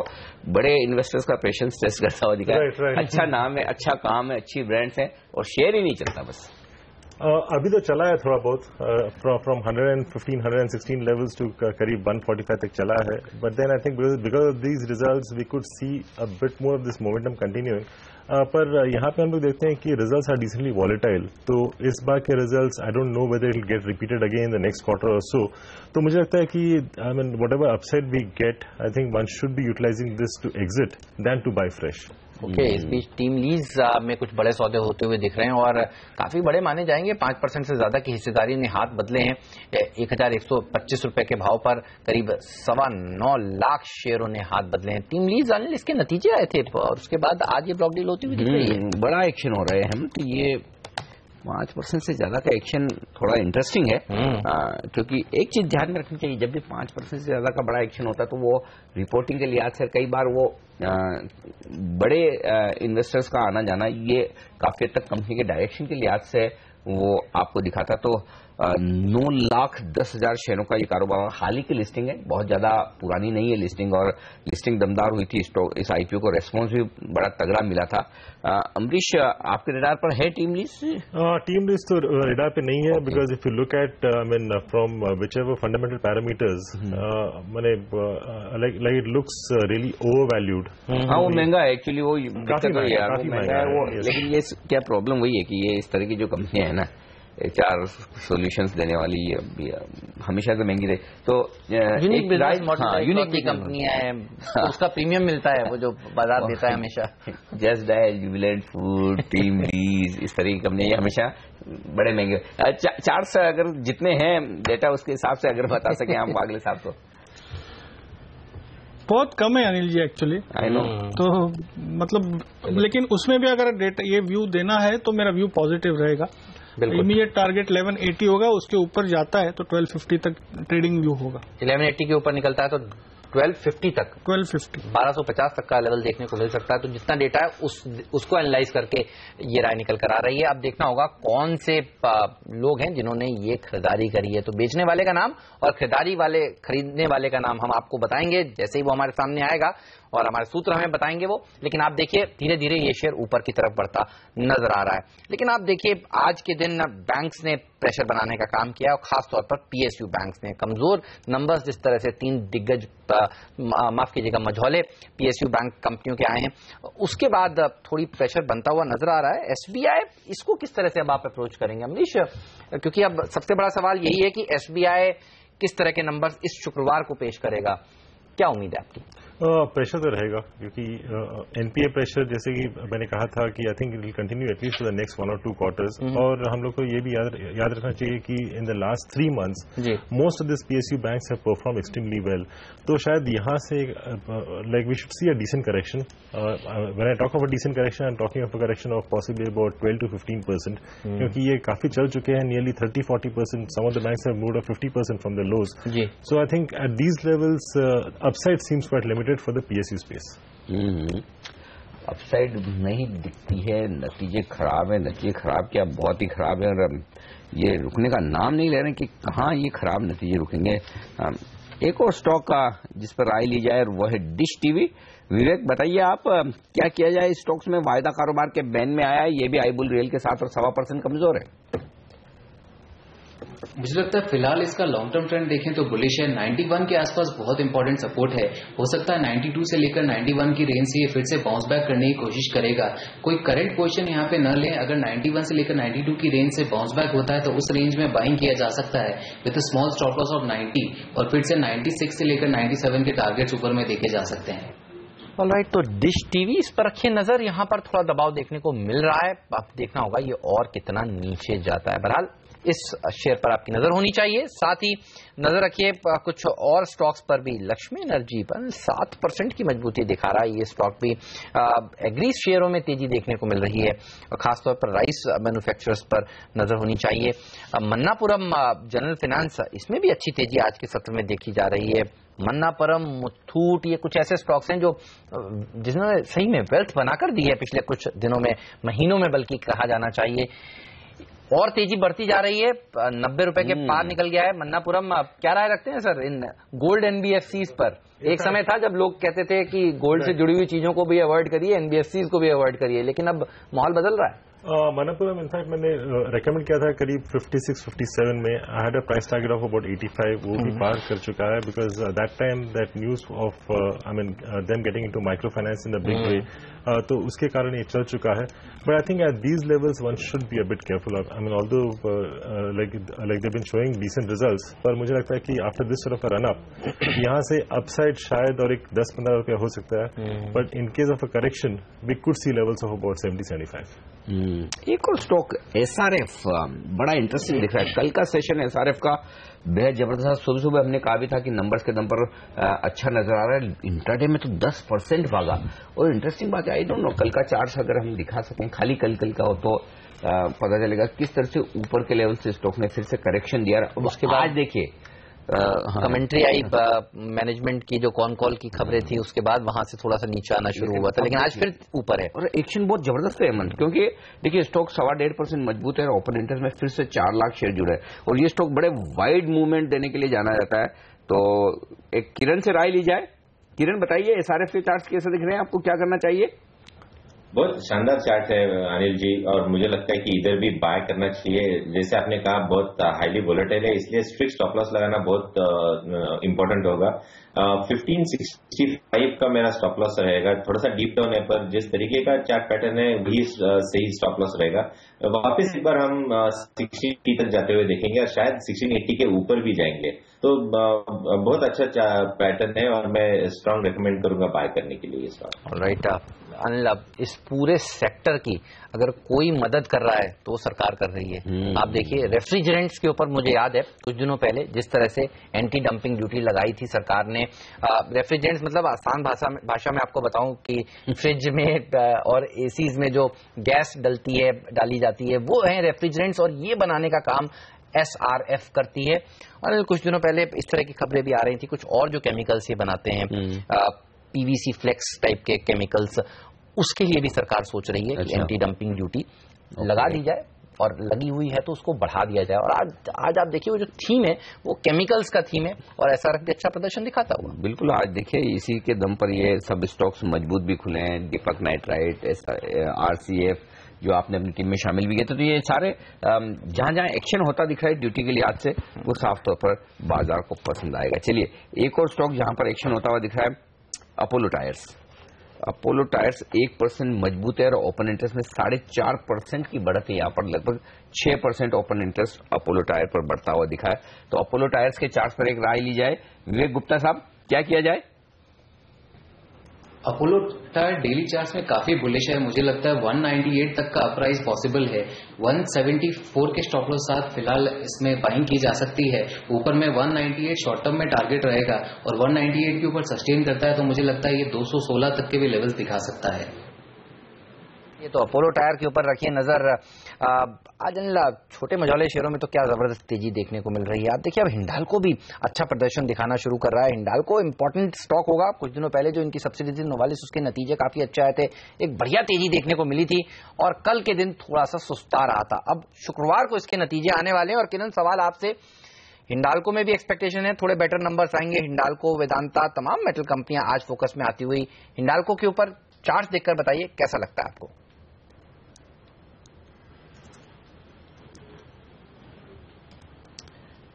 बड़े इन्वेस्टर्स का पेशेंस टेस्ट करता हुआ दिखा है। अच्छा नाम है, अच्छा काम है, अच्छी ब्रांड्स है, और शेयर ही नहीं चलता बस। अभी तो चला है थोड़ा बहुत, फ्रॉम 115, 116 लेवल्स टू करीब 145 तक चला है, but then I think because of these results we could see a bit more of this momentum continuing. पर यहाँ पे हम लोग देखते हैं कि रिजल्ट्स आर डिसेंटली वॉलेटाइल, तो इस बार के results I don't know whether it get repeated again in the next quarter और सो। तो मुझे लगता है कि I mean whatever upside we get, I think one should be utilising this to exit then to buy fresh. Okay, इस बीच team lease में कुछ बड़े सौदे होते हुए दिख रहे हैं और काफी बड़े माने जाएंगे। 5% से ज्यादा की हिस्सेदारी ने हाथ बदले हैं। 1125 रुपए के भाव पर करीब 9.25 लाख शेयरों ने हाथ बदले हैं। टीम लीज आने इसके नतीजे आए थे और उसके बाद आज ये ब्लॉक डील होती हुई दिख रही है। बड़ा एक्शन हो रहा है हम, तो ये 5% से ज्यादा का एक्शन थोड़ा इंटरेस्टिंग है, क्योंकि एक चीज ध्यान में रखनी चाहिए, जब भी 5% से ज्यादा का बड़ा एक्शन होता है तो वो रिपोर्टिंग के लिहाज से कई बार वो बड़े इन्वेस्टर्स का आना जाना ये काफी हद तक कंपनी के डायरेक्शन के लिहाज से वो आपको दिखाता। तो 9,10,000 शेयरों का ये कारोबार, हाल ही की लिस्टिंग है, बहुत ज्यादा पुरानी नहीं है लिस्टिंग, और लिस्टिंग दमदार हुई थी। इस आईपीओ को रेस्पॉन्स भी बड़ा तगड़ा मिला था। अमरीश, आपके रडार पर है टीम लीज? टीम लीज तो रडार पे नहीं है, because if you look at I mean from whichever fundamental parameters, मैंने like it looks really overvalued. हाँ, वो महंगा है एक्चुअली, वो काफी महंगा है वो। लेकिन ये क्या प्रॉब्लम वही है कि ये इस तरह की जो कंपनियां है ना, HR सॉल्यूशंस देने वाली, हमेशा से महंगी रही, तो यूनिक बिजनेस मॉडल, यूनिक की कंपनियां हैं, उसका प्रीमियम मिलता है वो जो बाजार देता है हमेशा। Just dial, Jubilant food, team lease, इस तरह की कंपनियां हमेशा बड़े महंगे। चार्ट्स अगर जितने हैं डेटा उसके हिसाब से अगर बता सके हम अगले साहब तो बहुत कम है Anil ji actually. I know, तो मतलब लेकिन उसमें भी अगर डेटा ये व्यू देना है तो मेरा व्यू पॉजिटिव रहेगा। इमीडिएट टारगेट 1180 होगा, उसके ऊपर जाता है तो 1250 तक ट्रेडिंग व्यू होगा। 1180 के ऊपर निकलता है तो 1250 तक, 1250 तक का लेवल देखने को मिल सकता है। तो जितना डेटा है उसको एनालाइज करके ये राय निकल कर आ रही है। अब देखना होगा कौन से लोग हैं जिन्होंने ये खरीदारी करी है। तो बेचने वाले का नाम और खरीदने वाले का नाम हम आपको बताएंगे जैसे ही वो हमारे सामने आएगा, और हमारे सूत्र हमें बताएंगे वो। लेकिन आप देखिए धीरे धीरे ये शेयर ऊपर की तरफ बढ़ता नजर आ रहा है। लेकिन आप देखिए आज के दिन बैंक्स ने प्रेशर बनाने का काम किया, और खासतौर पर पीएसयू बैंक्स ने कमजोर नंबर्स, जिस तरह से 3 दिग्गज माफ कीजिएगा मझौले पीएसयू बैंक कंपनियों के आए हैं, उसके बाद थोड़ी प्रेशर बनता हुआ नजर आ रहा है। एसबीआई, इसको किस तरह से अब आप अप्रोच करेंगे अमरीश? क्योंकि अब सबसे बड़ा सवाल यही है कि एसबीआई किस तरह के नंबर्स इस शुक्रवार को पेश करेगा, क्या उम्मीद है आपकी? प्रेशर तो रहेगा, क्योंकि एनपीए प्रेशर जैसे कि मैंने कहा था कि I think it will continue at least for the next 1 or 2 quarters. और हम लोग को ये भी याद रखना चाहिए कि in the last 3 months most of this PSU banks have perform extremely well. तो शायद यहाँ से like we should see a decent correction. When I talk of a decent correction, I am talking of a correction of possibly about 12 to 15%, क्योंकि ये काफी चल चुके हैं, nearly 30-40%। Some of the banks have moved up 50% from the lows. So I think at these levels upside seems quite limited for the PSU space. Upside नहीं दिखती है, नतीजे खराब है, नतीजे खराब क्या बहुत ही खराब है, और ये रुकने का नाम नहीं ले रहे कि कहाँ ये खराब नतीजे रुकेंगे। एक और स्टॉक का जिस पर राय ली जाए वो है डिश टीवी। विवेक बताइए आप क्या किया जाए इस स्टॉक्स में? वायदा कारोबार के बैन में आया है, ये भी आईबुल रेल के साथ, और 1.25% कमजोर है। मुझे लगता है फिलहाल इसका लॉन्ग टर्म ट्रेंड देखें तो बुलिश है। 91 के आसपास बहुत इंपॉर्टेंट सपोर्ट है। हो सकता है 92 से लेकर 91 की रेंज से ये फिर से बाउंस बैक करने की कोशिश करेगा। कोई करेंट पोजीशन यहाँ पे न लें। अगर 91 से लेकर 92 की रेंज से बाउंस बैक होता है तो उस रेंज में बाइंग किया जा सकता है with a small stop loss of 90, और फिर से 96 से लेकर 97 के टारगेट्स ऊपर में देखे जा सकते हैं। ऑलराइट, तो डिश टीवी इस पर रखिए नजर, यहाँ पर थोड़ा दबाव देखने को मिल रहा है। अब देखना होगा ये और कितना नीचे जाता है। बहरहाल इस शेयर पर आपकी नजर होनी चाहिए। साथ ही नजर रखिए कुछ और स्टॉक्स पर भी। लक्ष्मी एनर्जी पर 7% की मजबूती दिखा रहा है ये स्टॉक भी। एग्री शेयरों में तेजी देखने को मिल रही है, खासतौर पर राइस मैन्युफैक्चरर्स पर नजर होनी चाहिए। मन्नापुरम जनरल फाइनेंस, इसमें भी अच्छी तेजी आज के सत्र में देखी जा रही है। मन्नापुरम, मुथूट, ये कुछ ऐसे स्टॉक्स हैं जो जिन्होंने सही में वेल्थ बनाकर दी है पिछले कुछ दिनों में, महीनों में बल्कि कहा जाना चाहिए। और तेजी बढ़ती जा रही है, 90 रुपए के पार निकल गया है मन्नापुरम। क्या राय रखते हैं सर इन गोल्ड एनबीएफसीज पर? एक समय था जब लोग कहते थे कि गोल्ड से जुड़ी हुई चीजों को भी अवॉइड करिए, एनबीएफसीज को भी अवॉइड करिए, लेकिन अब माहौल बदल रहा है। मनप्पुरम इनफैक्ट मैंने रेकमेंड किया था करीब 56-57 में. I had a price target of about 85. वो भी पार कर चुका है because that time that news of I mean them getting into micro finance in the big way, तो उसके कारण ये चल चुका है. But I think at these levels one should be a bit careful. I mean although like they been showing decent results, पर मुझे लगता है कि after this sort of a run up यहाँ से अपसाइड शायद और एक 10-15 रुपया हो सकता है. But in case of a correction we could see levels of about 70-75. एक और स्टॉक एसआरएफ बड़ा इंटरेस्टिंग दिख रहा है. कल का सेशन एसआरएफ का बेहद जबरदस्त. सुबह सुबह हमने कहा भी था कि नंबर्स के दम पर अच्छा नजर आ रहा है. इंट्राडे में तो 10% भागा. और इंटरेस्टिंग बात है, आई डोंट नो कल का चार्ट अगर हम दिखा सकें, खाली कल का हो तो पता चलेगा किस तरह से ऊपर के लेवल से स्टॉक ने फिर से करेक्शन दिया. उसके बाद देखिए कमेंट्री आई मैनेजमेंट की, जो कॉल की खबरें थी, उसके बाद वहां से थोड़ा सा नीचे आना शुरू हुआ था, लेकिन आज फिर ऊपर है. और एक्शन बहुत जबरदस्त है हेमंत, क्योंकि देखिए स्टॉक 1.25% मजबूत है. ओपन इंटरेस्ट में फिर से 4 लाख शेयर जुड़े हैं और ये स्टॉक बड़े वाइड मूवमेंट देने के लिए जाना जाता है. तो एक किरण से राय ली जाए. किरण बताइए एसआरएफ के चार्ट कैसे दिख रहे हैं, आपको क्या करना चाहिए? बहुत शानदार चार्ट है अनिल जी, और मुझे लगता है कि इधर भी बाय करना चाहिए. जैसे आपने कहा बहुत हाईली वोलेटाइल है, इसलिए स्ट्रिक्ट स्टॉप लॉस लगाना बहुत इंपॉर्टेंट होगा. 1565 का मेरा स्टॉप लॉस रहेगा. थोड़ा सा डीप डाउन है, पर जिस तरीके का चार्ट पैटर्न है वही सही स्टॉप लॉस रहेगा. वापस एक बार हम 1680 तक जाते हुए देखेंगे और शायद 1680 के ऊपर भी जाएंगे. तो बहुत अच्छा पैटर्न है और मैं स्ट्रांग रेकमेंड करूंगा बाय करने के लिए इस बार. राइट अनिल, अब इस पूरे सेक्टर की अगर कोई मदद कर रहा है तो सरकार कर रही है. आप देखिए रेफ्रिजरेंट्स के ऊपर, मुझे याद है कुछ दिनों पहले जिस तरह से एंटी डंपिंग ड्यूटी लगाई थी सरकार ने. रेफ्रिजरेंट्स मतलब आसान भाषा में आपको बताऊं कि फ्रिज में और एसीज में जो गैस डाली जाती है वो है रेफ्रिजरेंट्स, और ये बनाने का काम एसआरएफ करती है. और कुछ दिनों पहले इस तरह की खबरें भी आ रही थी, कुछ और जो केमिकल्स ये बनाते हैं, पीवीसी फ्लेक्स टाइप के केमिकल्स, उसके लिए भी सरकार सोच रही है कि एंटी डंपिंग ड्यूटी लगा दी जाए, और लगी हुई है तो उसको बढ़ा दिया जाए. और आज आप देखिए वो जो थीम है वो केमिकल्स का थीम है, और एसआरएफ भी अच्छा प्रदर्शन दिखाता हुआ. बिल्कुल, आज देखिए इसी के दम पर ये सब स्टॉक्स मजबूत भी खुले हैं. दीपक नाइट्राइट, आरसीएफ जो आपने अपनी टीम में शामिल भी किए थे. तो ये सारे जहां जहां एक्शन होता दिख रहा है ड्यूटी के लिहाज से, वो साफ तौर पर बाजार को पसंद आएगा. चलिए एक और स्टॉक जहां पर एक्शन होता हुआ दिख रहा है, अपोलो टायर्स. अपोलो टायर्स 1% मजबूत है और ओपन इंटरेस्ट में 4.5% की बढ़त है. यहाँ पर लगभग 6% ओपन इंटरेस्ट अपोलो टायर पर बढ़ता हुआ दिखा है. तो अपोलो टायर्स के चार्ट पर एक राय ली जाए. विवेक गुप्ता साहब, क्या किया जाए? अपोलो टायर डेली चार्ट्स में काफी बुलिश है. मुझे लगता है 198 तक का अपराइज पॉसिबल है. 174 के स्टॉप लॉस साथ फिलहाल इसमें बाइंग की जा सकती है. ऊपर में 198 शॉर्ट टर्म में टारगेट रहेगा, और 198 के ऊपर सस्टेन करता है तो मुझे लगता है ये 216 तक के भी लेवल्स दिखा सकता है. ये तो अपोलो टायर के ऊपर रखिए नजर. आज छोटे मझौले शेयरों में तो क्या जबरदस्त तेजी देखने को मिल रही है. आप देखिए अब हिंडाल्को भी अच्छा प्रदर्शन दिखाना शुरू कर रहा है. हिंडाल्को इंपॉर्टेंट स्टॉक होगा. कुछ दिनों पहले जो इनकी सब्सिडी थी नोवालिस, उसके नतीजे काफी अच्छे आए थे, एक बढ़िया तेजी देखने को मिली थी, और कल के दिन थोड़ा सा सुस्ता रहा था. अब शुक्रवार को इसके नतीजे आने वाले हैं. और किरण, सवाल आपसे, हिंडाल्को में भी एक्सपेक्टेशन है थोड़े बेटर नंबर्स आएंगे. हिंडाल्को, वेदांता, तमाम मेटल कंपनियां आज फोकस में आती हुई. हिंडाल्को के ऊपर चार्ट देखकर बताइए कैसा लगता है आपको?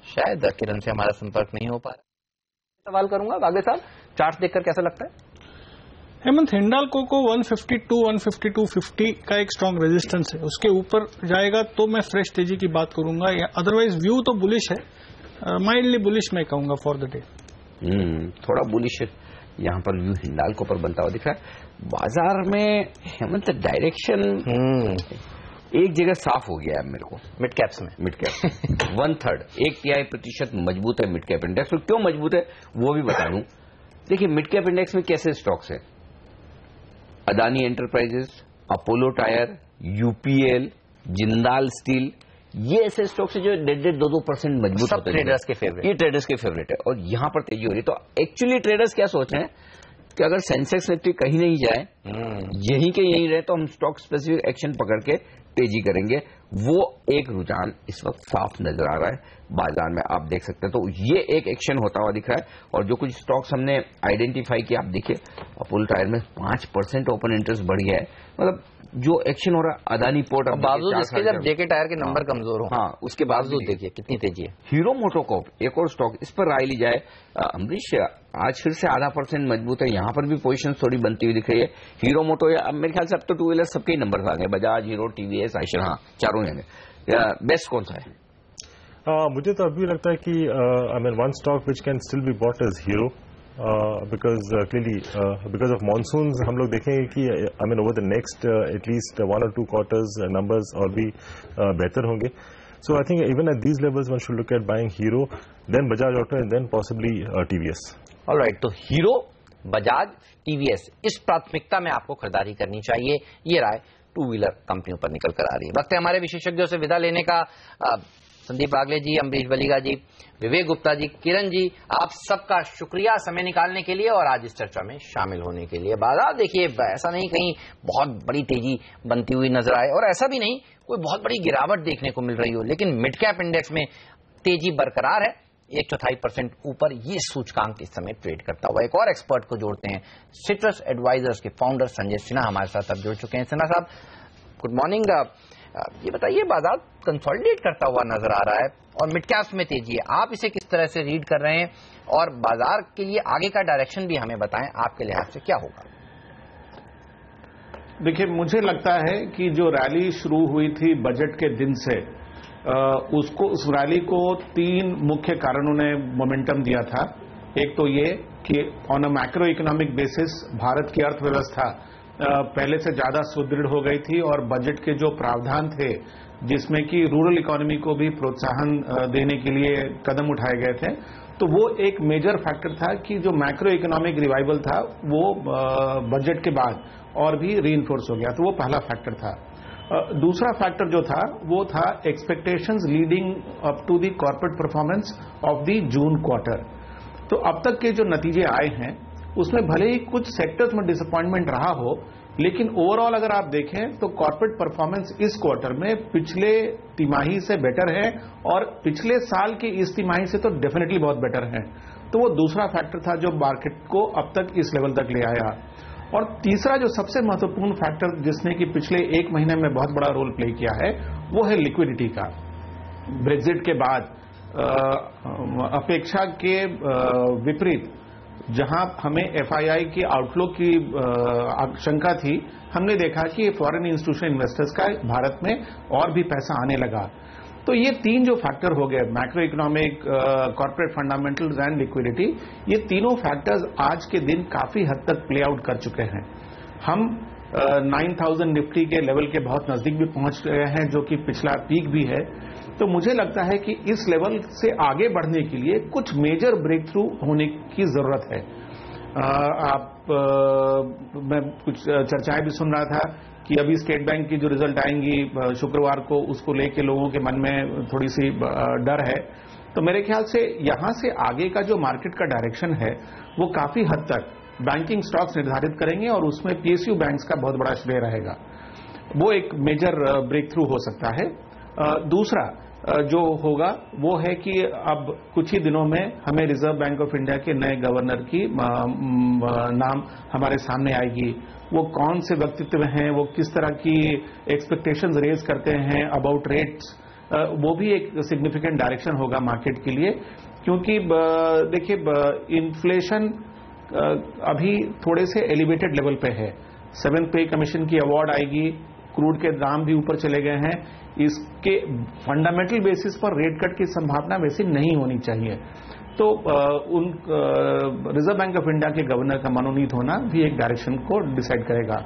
शायद किरण से हमारा संपर्क नहीं हो पा रहा. सवाल करूंगा वागे साहब, चार्ट देखकर कैसा लगता है? हेमंत, हिंडाल्को को 152, 152.50 का एक स्ट्रांग रेजिस्टेंस है. उसके ऊपर जाएगा तो मैं फ्रेश तेजी की बात करूंगा. अदरवाइज व्यू तो बुलिश है, माइल्डली बुलिश मैं कहूंगा फॉर द डे. थोड़ा बुलिश यहाँ पर व्यू हिंडाल्को पर बनता हुआ दिख रहा है. बाजार में हेमंत डायरेक्शन एक जगह साफ हो गया है मेरे को. मिड कैप्स में 1/3 1% मजबूत है मिड कैप इंडेक्स. और क्यों मजबूत है वो भी बता दूं. देखिए मिड कैप इंडेक्स में कैसे स्टॉक्स है, Adani enterprises, Apollo tyre, UPL, Jindal steel, ये ऐसे स्टॉक्स है जो 1.5-2% मजबूत होते हैं. ट्रेडर्स के फेवरेट, ये ट्रेडर्स के फेवरेट है, और यहां पर तेजी हो रही है. तो एक्चुअली ट्रेडर्स क्या सोच रहे हैं कि अगर सेंसेक्स निफ्टी कहीं नहीं जाए, यहीं के यहीं रहे, तो हम स्टॉक स्पेसिफिक एक्शन पकड़ के तेजी करेंगे. वो एक रुझान इस वक्त साफ नजर आ रहा है. बाजार में आप देख सकते हैं। तो ये एक एक्शन होता हुआ दिख रहा है। और जो कुछ स्टॉक्स हमने आइडेंटिफाई किया, आप देखिए अपोलो टायर में 5% ओपन इंटरेस्ट बढ़ गया है। मतलब जो एक्शन हो रहा है, अदानी पोर्ट, बावजूद इसके जब जेके टायर के नंबर कमजोर हो, हाँ, उसके बावजूद देखिए कितनी तेजी है। हीरो मोटोकॉर्प एक और स्टॉक, इस पर राय ली जाए। अमरीश, आज फिर से 0.5% मजबूत है, यहां पर भी पोजीशन थोड़ी बनती हुई दिख रही है। हीरो मोटो, या मेरे ख्याल से अब तो टू व्हीलर सबके ही नंबर आ गए, बजाज, हीरो, टीवीएस, आइशर, हाँ चारों जगह। बेस्ट कौन सा है? मुझे तो अभी लगता है कि I mean one stock which can still be bought is Hero, because clearly because of monsoons हम लोग देखेंगे कि I mean over the next at least 1 or 2 quarters numbers और भी बेहतर होंगे। So I think even at these levels one should look at buying Hero, then Bajaj auto and then possibly TVS. Alright, तो Hero, Bajaj, TVS, इस प्राथमिकता में आपको खरीदारी करनी चाहिए। ये राय टू व्हीलर कंपनियों पर निकल कर आ रही है। वक्त है हमारे विशेषज्ञों से विदा लेने का। संदीप आगले जी, अमरीश बलिगा जी, विवेक गुप्ता जी, किरण जी, आप सबका शुक्रिया समय निकालने के लिए और आज इस चर्चा में शामिल होने के लिए। बाजार देखिए, ऐसा नहीं कहीं बहुत बड़ी तेजी बनती हुई नजर आए और ऐसा भी नहीं कोई बहुत बड़ी गिरावट देखने को मिल रही हो, लेकिन मिड कैप इंडेक्स में तेजी बरकरार है। 1/4% ऊपर ये सूचकांक इस समय ट्रेड करता हुआ। एक और एक्सपर्ट को जोड़ते हैं, सिट्रस एडवाइजर्स के फाउंडर संजय सिन्हा हमारे साथ अब जुड़ चुके हैं। सिन्हा साहब, गुड मॉर्निंग। ये बताइए, बाजार कंसोलिडेट करता हुआ नजर आ रहा है और मिड कैप्स में तेजी है, आप इसे किस तरह से रीड कर रहे हैं और बाजार के लिए आगे का डायरेक्शन भी हमें बताएं, आपके लिहाज से क्या होगा? देखिए, मुझे लगता है कि जो रैली शुरू हुई थी बजट के दिन से, उस रैली को 3 मुख्य कारणों ने मोमेंटम दिया था। एक तो ये कि on a macro economic basis Bharat की अर्थव्यवस्था पहले से ज्यादा सुदृढ़ हो गई थी और बजट के जो प्रावधान थे जिसमें कि रूरल इकोनॉमी को भी प्रोत्साहन देने के लिए कदम उठाए गए थे, तो वो एक मेजर फैक्टर था कि जो मैक्रो इकोनॉमिक रिवाइवल था वो बजट के बाद और भी रीइंफोर्स हो गया। तो वो पहला फैक्टर था। दूसरा फैक्टर जो था वो था expectations leading up to the corporate performance of the June quarter. तो अब तक के जो नतीजे आए हैं उसमें भले ही कुछ सेक्टर्स में डिसअपॉइंटमेंट रहा हो, लेकिन ओवरऑल अगर आप देखें तो कॉर्पोरेट परफॉर्मेंस इस क्वार्टर में पिछले तिमाही से बेटर है और पिछले साल की इस तिमाही से तो डेफिनेटली बहुत बेटर है। तो वो दूसरा फैक्टर था जो मार्केट को अब तक इस लेवल तक ले आया। और तीसरा जो सबसे महत्वपूर्ण फैक्टर जिसने कि पिछले 1 महीने में बहुत बड़ा रोल प्ले किया है वो है लिक्विडिटी का। ब्रेक्जिट के बाद अपेक्षा के विपरीत जहां हमें एफआईआई की आउटलुक की आशंका थी, हमने देखा कि फॉरेन इंस्टीट्यूशनल इन्वेस्टर्स का भारत में और भी पैसा आने लगा। तो ये 3 जो फैक्टर हो गए, macro economic, corporate fundamentals and liquidity, ये तीनों फैक्टर्स आज के दिन काफी हद तक प्ले आउट कर चुके हैं। हम 9000 निफ्टी के लेवल के बहुत नजदीक भी पहुंच गए हैं, जो कि पिछला पीक भी है। तो मुझे लगता है कि इस लेवल से आगे बढ़ने के लिए कुछ मेजर ब्रेक थ्रू होने की जरूरत है। मैं कुछ चर्चाएं भी सुन रहा था कि अभी स्टेट बैंक की जो रिजल्ट आएंगी शुक्रवार को, उसको लेके लोगों के मन में थोड़ी सी डर है। तो मेरे ख्याल से यहां से आगे का जो मार्केट का डायरेक्शन है वो काफी हद तक बैंकिंग स्टॉक्स निर्धारित करेंगे और उसमें पीएसयू बैंक्स का बहुत बड़ा श्रेय रहेगा। वो एक मेजर ब्रेक थ्रू हो सकता है। दूसरा जो होगा वो है कि अब कुछ ही दिनों में हमें रिजर्व बैंक ऑफ इंडिया के नए गवर्नर की नाम हमारे सामने आएगी। वो कौन से व्यक्तित्व हैं, वो किस तरह की एक्सपेक्टेशंस रेज करते हैं अबाउट रेट्स, वो भी एक सिग्निफिकेंट डायरेक्शन होगा मार्केट के लिए। क्योंकि देखिए, इन्फ्लेशन अभी थोड़े से एलिवेटेड लेवल पे है। 7th पे कमीशन की अवार्ड आएगी, क्रूड के दाम भी ऊपर चले गए हैं। इसके फंडामेंटल बेसिस पर रेट कट की संभावना वैसे नहीं होनी चाहिए। तो रिजर्व बैंक ऑफ इंडिया के गवर्नर का मनोनीत होना भी एक डायरेक्शन को डिसाइड करेगा।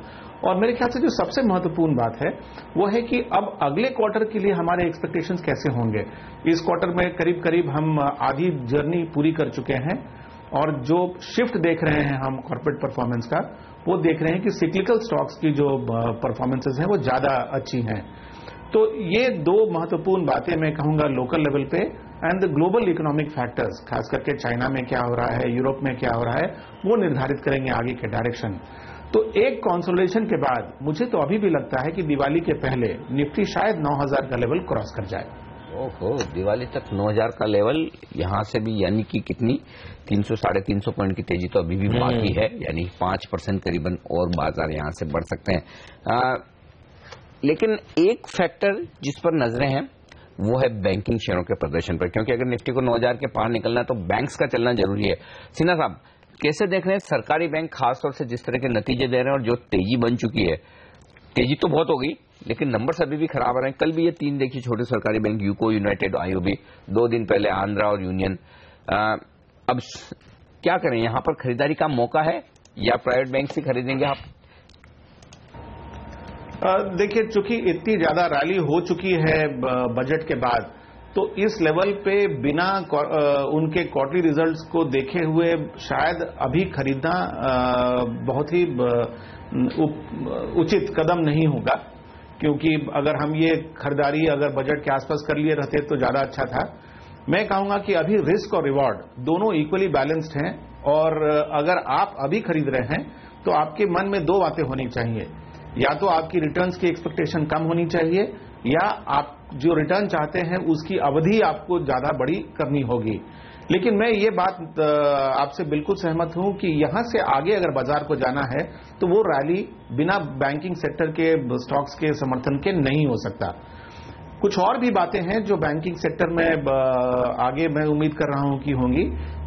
और मेरे ख्याल से जो सबसे महत्वपूर्ण बात है वो है कि अब अगले क्वार्टर के लिए हमारे एक्सपेक्टेशंस कैसे होंगे। इस क्वार्टर में करीब करीब हम आधी जर्नी पूरी कर चुके हैं और जो शिफ्ट देख रहे हैं हम कॉर्पोरेट परफॉर्मेंस का, वो देख रहे हैं कि सिक्लिकल स्टॉक्स की जो परफॉर्मेंसेस हैं वो ज्यादा अच्छी हैं। तो ये 2 महत्वपूर्ण बातें मैं कहूंगा लोकल लेवल पे and the global economic factors, खास करके चाइना में क्या हो रहा है, यूरोप में क्या हो रहा है, वो निर्धारित करेंगे आगे के डायरेक्शन। तो एक कंसोलिडेशन के बाद मुझे तो अभी भी लगता है कि दिवाली के पहले निफ्टी शायद 9000 का लेवल क्रॉस कर जाए। ओहो, दिवाली तक 9,000 का लेवल, यहां से भी यानी कि कितनी 300 साढ़े 300 पॉइंट की तेजी तो अभी भी बाकी है, यानी 5% करीबन और बाजार यहां से बढ़ सकते हैं। लेकिन एक फैक्टर जिस पर नजरें हैं वो है बैंकिंग शेयरों के प्रदर्शन पर, क्योंकि अगर निफ्टी को 9,000 के पार निकलना है तो बैंक्स का चलना जरूरी है। सिन्हा साहब, कैसे देख रहे हैं सरकारी बैंक खासतौर से जिस तरह के नतीजे दे रहे हैं और जो तेजी बन चुकी है, तेजी तो बहुत हो गई लेकिन नंबर्स अभी भी खराब आ रहे हैं। कल भी ये 3 देखिए छोटे सरकारी बैंक, यूको, यूनाइटेड, आईओबी, 2 दिन पहले आंध्रा और यूनियन। अब क्या करें, यहां पर खरीदारी का मौका है या प्राइवेट बैंक से खरीदेंगे आप? देखिए, चूंकि इतनी ज्यादा रैली हो चुकी है बजट के बाद, तो इस लेवल पे बिना उनके क्वार्टरली रिजल्ट्स को देखे हुए शायद अभी खरीदना बहुत ही उचित कदम नहीं होगा, क्योंकि अगर हम ये खरीदारी अगर बजट के आसपास कर लिए रहते तो ज्यादा अच्छा था। मैं कहूंगा कि अभी रिस्क और रिवॉर्ड दोनों इक्वली बैलेंस्ड हैं, और अगर आप अभी खरीद रहे हैं तो आपके मन में 2 बातें होनी चाहिए। या तो आपकी रिटर्न्स की एक्सपेक्टेशन कम होनी चाहिए, या आप जो रिटर्न चाहते हैं उसकी अवधि आपको ज्यादा बड़ी करनी होगी। लेकिन मैं ये बात आपसे बिल्कुल सहमत हूं कि यहां से आगे अगर बाजार को जाना है तो वो रैली बिना बैंकिंग सेक्टर के स्टॉक्स के समर्थन के नहीं हो सकता। कुछ और भी बातें हैं जो बैंकिंग सेक्टर में आगे मैं उम्मीद कर रहा हूं कि होंगी।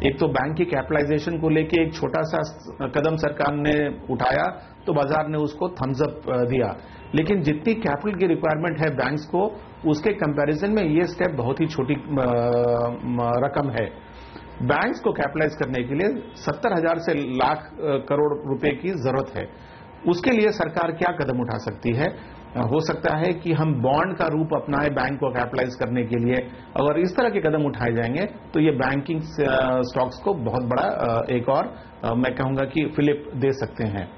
एक तो बैंक की कैपिटलाइजेशन को लेके एक छोटा सा कदम सरकार ने उठाया तो बाजार ने उसको थम्स अप दिया, लेकिन जितनी कैपिटल की रिक्वायरमेंट है बैंक्स को, उसके कंपैरिजन में ये स्टेप बहुत ही छोटी रकम है। बैंक्स को कैपिटलाइज करने के लिए 70,000 से लाख करोड़ रुपए की जरूरत है। उसके लिए सरकार क्या कदम उठा सकती है? हो सकता है कि हम बॉन्ड का रूप अपनाएं बैंक को कैपिटलाइज करने के लिए। अगर इस तरह के कदम उठाए जाएंगे तो ये बैंकिंग स्टॉक्स को बहुत बड़ा एक और मैं कहूंगा कि फिलिप दे सकते हैं।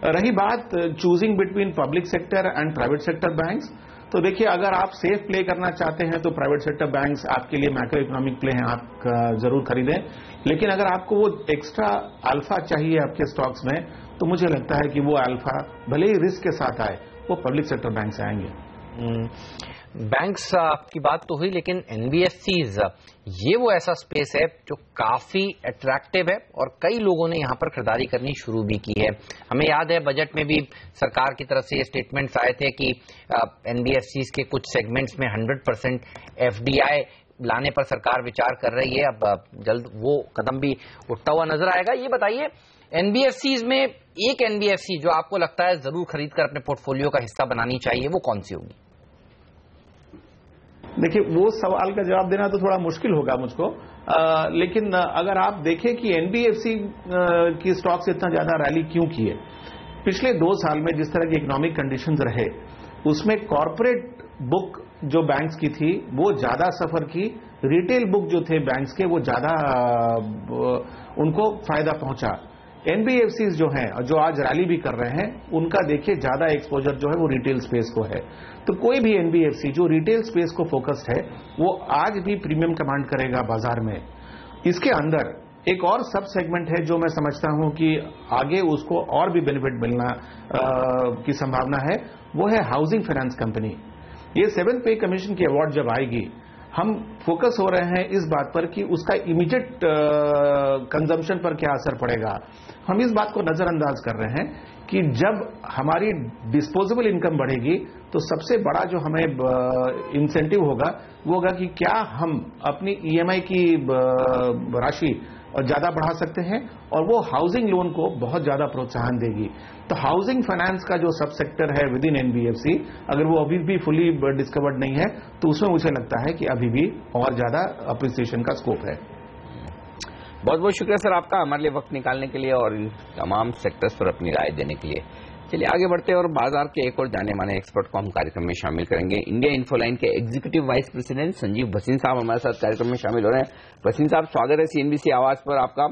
रही बात choosing between public sector and private sector banks, तो देखिए, अगर आप सेफ प्ले करना चाहते हैं तो प्राइवेट सेक्टर बैंक्स आपके लिए मैक्रो इकोनॉमिक प्ले हैं, आप जरूर खरीदें। लेकिन अगर आपको वो एक्स्ट्रा अल्फा चाहिए आपके स्टॉक्स में, तो मुझे लगता है कि वो अल्फा भले ही रिस्क के साथ आए, वो पब्लिक सेक्टर बैंक से आएंगे। बैंक्स आपकी बात तो हुई, लेकिन एनबीएफसीज ये वो ऐसा स्पेस है जो काफी अट्रैक्टिव है और कई लोगों ने यहां पर खरीदारी करनी शुरू भी की है। हमें याद है बजट में भी सरकार की तरफ से ये स्टेटमेंट्स आए थे कि एनबीएफसीज के कुछ सेगमेंट्स में 100% एफडीआई लाने पर सरकार विचार कर रही है। अब जल्द वो कदम भी उठता हुआ नजर आएगा। ये बताइए, एनबीएफसीज में एक एनबीएफसी जो आपको लगता है जरूर खरीद कर अपने पोर्टफोलियो का हिस्सा बनानी चाहिए, वो कौन सी होगी? देखिए, वो सवाल का जवाब देना तो थोड़ा मुश्किल होगा मुझको, लेकिन अगर आप देखें कि एनबीएफसी की स्टॉक्स इतना ज्यादा रैली क्यों की है, पिछले 2 साल में जिस तरह की इकोनॉमिक कंडीशंस रहे, उसमें कॉर्पोरेट बुक जो बैंक्स की थी वो ज्यादा सफर की, रिटेल बुक जो थे बैंक्स के वो ज्यादा उनको फायदा पहुंचा। एनबीएफसीज जो हैं, जो आज रैली भी कर रहे हैं, उनका देखिए ज्यादा एक्सपोजर जो है वो रिटेल स्पेस को है। तो कोई भी एनबीएफसी जो रिटेल स्पेस को फोकस्ड है वो आज भी प्रीमियम कमांड करेगा बाजार में। इसके अंदर एक और सब सेगमेंट है जो मैं समझता हूं कि आगे उसको और भी बेनिफिट मिलना की संभावना है, वो है हाउसिंग फाइनेंस कंपनी। ये 7th पे कमीशन की अवार्ड जब आएगी, हम फोकस हो रहे हैं इस बात पर कि उसका इमीडिएट कंजम्पशन पर क्या असर पड़ेगा। हम इस बात को नजरअंदाज कर रहे हैं कि जब हमारी डिस्पोजेबल इनकम बढ़ेगी तो सबसे बड़ा जो हमें इंसेंटिव होगा वो होगा कि क्या हम अपनी ईएमआई की राशि ज्यादा बढ़ा सकते हैं, और वो हाउसिंग लोन को बहुत ज्यादा प्रोत्साहन देगी। तो हाउसिंग फाइनेंस का जो सब सेक्टर है विद इन एनबीएफसी, अगर वो अभी भी फुली डिस्कवर्ड नहीं है तो उसमें मुझे लगता है कि अभी भी और ज्यादा अप्रिसिएशन का स्कोप है। बहुत बहुत शुक्रिया सर आपका हमारे लिए वक्त निकालने के लिए और इन तमाम सेक्टर्स पर अपनी राय देने के लिए। चलिए आगे बढ़ते हैं और बाजार के एक और जाने माने एक्सपर्ट को हम कार्यक्रम में शामिल करेंगे। इंडिया इन्फोलाइन के executive vice president Sanjeev Bhasin साहब हमारे साथ कार्यक्रम में शामिल हो रहे हैं। भसीन साहब, स्वागत है सीएनबीसी आवाज पर आपका।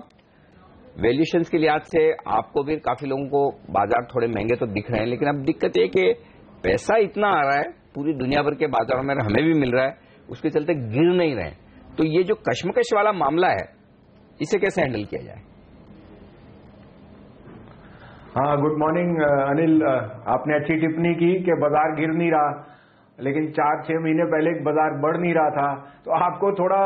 वैल्यूएशंस के लिहाज से आपको भी, काफी लोगों को बाजार थोड़े महंगे तो दिख रहे हैं, लेकिन अब दिक्कत ये कि पैसा इतना आ रहा है पूरी दुनिया भर के बाजारों में, हमें भी मिल रहा है, उसके चलते गिर नहीं रहे। तो ये जो कश्मकश वाला मामला है, इसे कैसे हैंडल किया जाए? हाँ, गुड मॉर्निंग अनिल। आपने अच्छी टिप्पणी की कि बाजार गिर नहीं रहा, लेकिन 4-6 महीने पहले बाजार बढ़ नहीं रहा था, तो आपको थोड़ा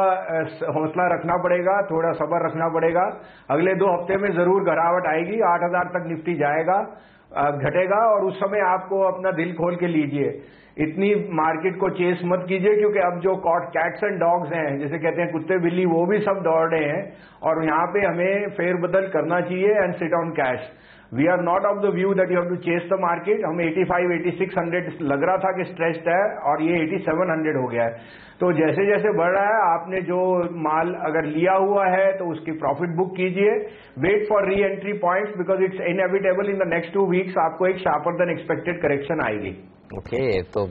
हौसला रखना पड़ेगा, थोड़ा सब्र रखना पड़ेगा। अगले 2 हफ्ते में जरूर गिरावट आएगी, 8000 तक निफ्टी जाएगा, घटेगा, और उस समय आपको अपना दिल खोल के लीजिए। इतनी मार्केट को चेस मत कीजिए, क्योंकि अब जो कैट्स एंड डॉग्स हैं, जैसे कहते हैं कुत्ते बिल्ली, वो भी सब दौड़ रहे हैं, और यहाँ पे हमें फेरबदल करना चाहिए and sit on cash. We are not of the view that you have to chase the market. हमें 85-8600 लग रहा था कि स्ट्रेच्ड है, और ये 8700 हो गया है। तो जैसे जैसे बढ़ रहा है, आपने जो माल अगर लिया हुआ है तो उसकी प्रॉफिट बुक कीजिए। Wait for re entry points, because it's inevitable in the next 2 weeks आपको एक शार्पर देन एक्सपेक्टेड करेक्शन आएगी। ओके, तो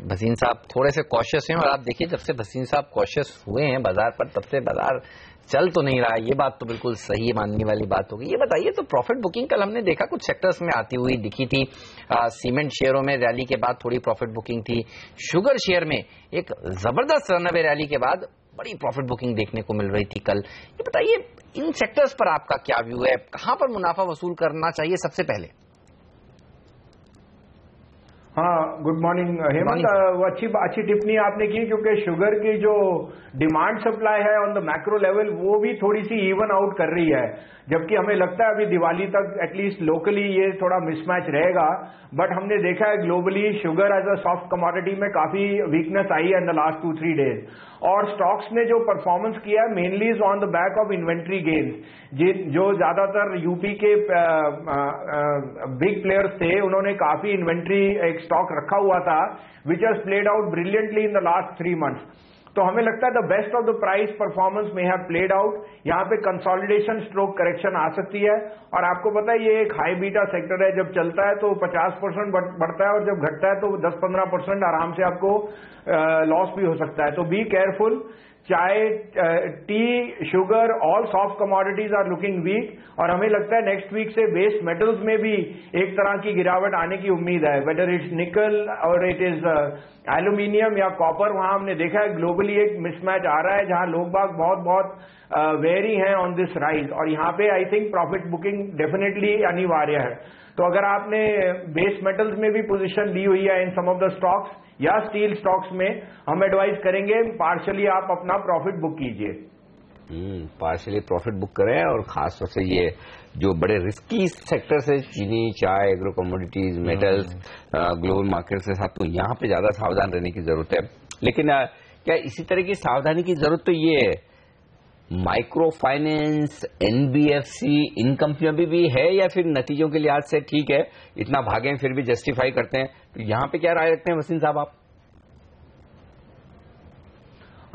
भसीन साहब थोड़े से कॉशियस हैं, और आप देखिए जब से भसीन साहब कॉशियस हुए हैं बाजार पर, तब से बाजार चल तो नहीं रहा है। ये बात तो बिल्कुल सही मानने वाली बात होगी। ये बताइए, तो प्रॉफिट बुकिंग कल हमने देखा कुछ सेक्टर्स में आती हुई दिखी थी। सीमेंट शेयरों में रैली के बाद थोड़ी प्रॉफिट बुकिंग थी। शुगर शेयर में एक जबरदस्त रनअवे रैली के बाद बड़ी प्रॉफिट बुकिंग देखने को मिल रही थी कल। ये बताइए, इन सेक्टर्स पर आपका क्या व्यू है? कहां पर मुनाफा वसूल करना चाहिए सबसे पहले? हाँ, गुड मॉर्निंग हेमंत। वो अच्छी टिप्पणी आपने की, क्योंकि शुगर की जो डिमांड सप्लाई है ऑन द मैक्रो लेवल, वो भी थोड़ी सी इवन आउट कर रही है। जबकि हमें लगता है अभी दिवाली तक एटलीस्ट लोकली ये थोड़ा मिसमैच रहेगा, बट हमने देखा है globally sugar as a soft commodity में काफी वीकनेस आई है इन द लास्ट 2-3 डेज। और स्टॉक्स ने जो परफॉर्मेंस किया है mainly is on the back of inventory gains. जो ज्यादातर यूपी के बिग प्लेयर्स थे, उन्होंने काफी इन्वेंट्री एक स्टॉक रखा हुआ था, which has played out brilliantly in the last 3 months। तो हमें लगता है the best of the price performance में हैव प्लेड आउट। यहाँ पे कंसोलिडेशन स्ट्रोक करेक्शन आ सकती है, और आपको पता है ये एक हाई बीटा सेक्टर है। जब चलता है तो 50% बढ़ता है, और जब घटता है तो 10-15% आराम से आपको लॉस भी हो सकता है। तो be careful. Chai, tea, sugar, all soft commodities are looking weak, और हमें लगता है नेक्स्ट वीक से बेस मेटल्स में भी एक तरह की गिरावट आने की उम्मीद है, वेदर इट्स निकल और इट इज एल्यूमिनियम या कॉपर। वहां हमने देखा है ग्लोबली एक मिसमैच आ रहा है, जहां लोग बाग बहुत वेरी हैं ऑन दिस राइज, और यहाँ पे I think profit booking definitely अनिवार्य है। तो अगर आपने बेस मेटल्स में भी पोजीशन ली हुई है इन सम ऑफ द स्टॉक्स या स्टील स्टॉक्स में, हम एडवाइज करेंगे पार्शियली आप अपना प्रॉफिट बुक कीजिए। पार्शियली प्रॉफिट बुक करें, और खासतौर से ये जो बड़े रिस्की सेक्टर्स है, चीनी, चाय, agro commodities, metals, global markets के साथ, तो यहाँ पे ज्यादा सावधान रहने की जरूरत है। लेकिन क्या इसी तरह की सावधानी की जरूरत तो ये माइक्रो फाइनेंस, एनबीएफसी, इन कंपनियों भी है, या फिर नतीजों के लिहाज से ठीक है, इतना भागें फिर भी जस्टिफाई करते हैं? तो यहाँ पे क्या राय रखते हैं वसीम साहब आप?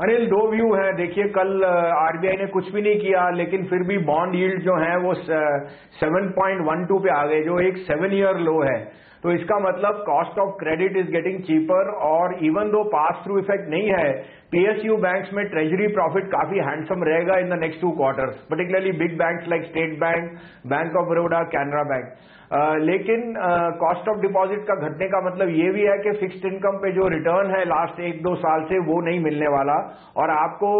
अनिल, 2 व्यू है। देखिए, कल आरबीआई ने कुछ भी नहीं किया, लेकिन फिर भी बॉन्ड यील्ड जो है वो 7.12 पे आ गए, जो एक 7 ईयर लो है। तो इसका मतलब cost of credit is getting cheaper, और even though pass through effect नहीं है, पीएसयू बैंक्स में ट्रेजरी प्रॉफिट काफी हैंडसम रहेगा in the next 2 quarters, particularly big banks like State Bank, Bank of Baroda, Canara Bank. लेकिन कॉस्ट ऑफ डिपॉजिट का घटने का मतलब ये भी है कि फिक्स्ड इनकम पे जो रिटर्न है लास्ट 1-2 साल से वो नहीं मिलने वाला, और आपको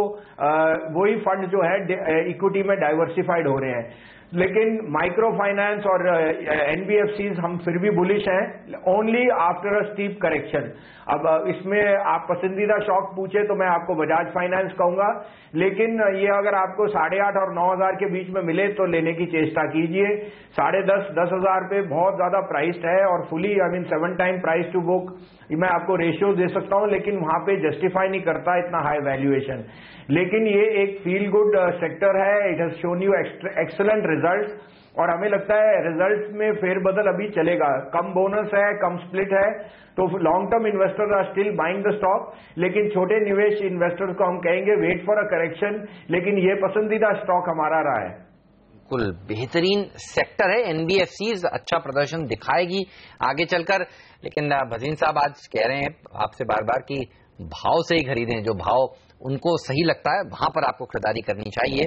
वही फंड जो है इक्विटी में डाइवर्सिफाइड हो रहे हैं। लेकिन माइक्रो फाइनेंस और एनबीएफसीज हम फिर भी बुलिश हैं, only after a steep correction. अब इसमें आप पसंदीदा शॉक पूछे तो मैं आपको बजाज फाइनेंस कहूंगा, लेकिन ये अगर आपको 8,500 और 9,000 के बीच में मिले तो लेने की चेष्टा कीजिए। 10,500-10,000 पे बहुत ज्यादा प्राइस्ड है, और fully 7 time price to book मैं आपको रेशियो दे सकता हूं, लेकिन वहां पे जस्टिफाई नहीं करता इतना हाई वैल्यूएशन। लेकिन ये एक फील गुड सेक्टर है, it has shown you excellent result, और हमें लगता है रिजल्ट्स में फेरबदल अभी चलेगा। कम बोनस है, कम स्प्लिट है, तो long term investors are still buying the stock. लेकिन छोटे निवेश इन्वेस्टर्स को हम कहेंगे वेट फॉर अ करेक्शन, लेकिन ये पसंदीदा स्टॉक हमारा रहा है। बिल्कुल बेहतरीन सेक्टर है, एनबीएफसीज अच्छा प्रदर्शन दिखाएगी आगे चलकर। लेकिन भसीन साहब आज कह रहे हैं आपसे बार बार कि भाव से ही खरीदें, जो भाव उनको सही लगता है वहां पर आपको खरीदारी करनी चाहिए।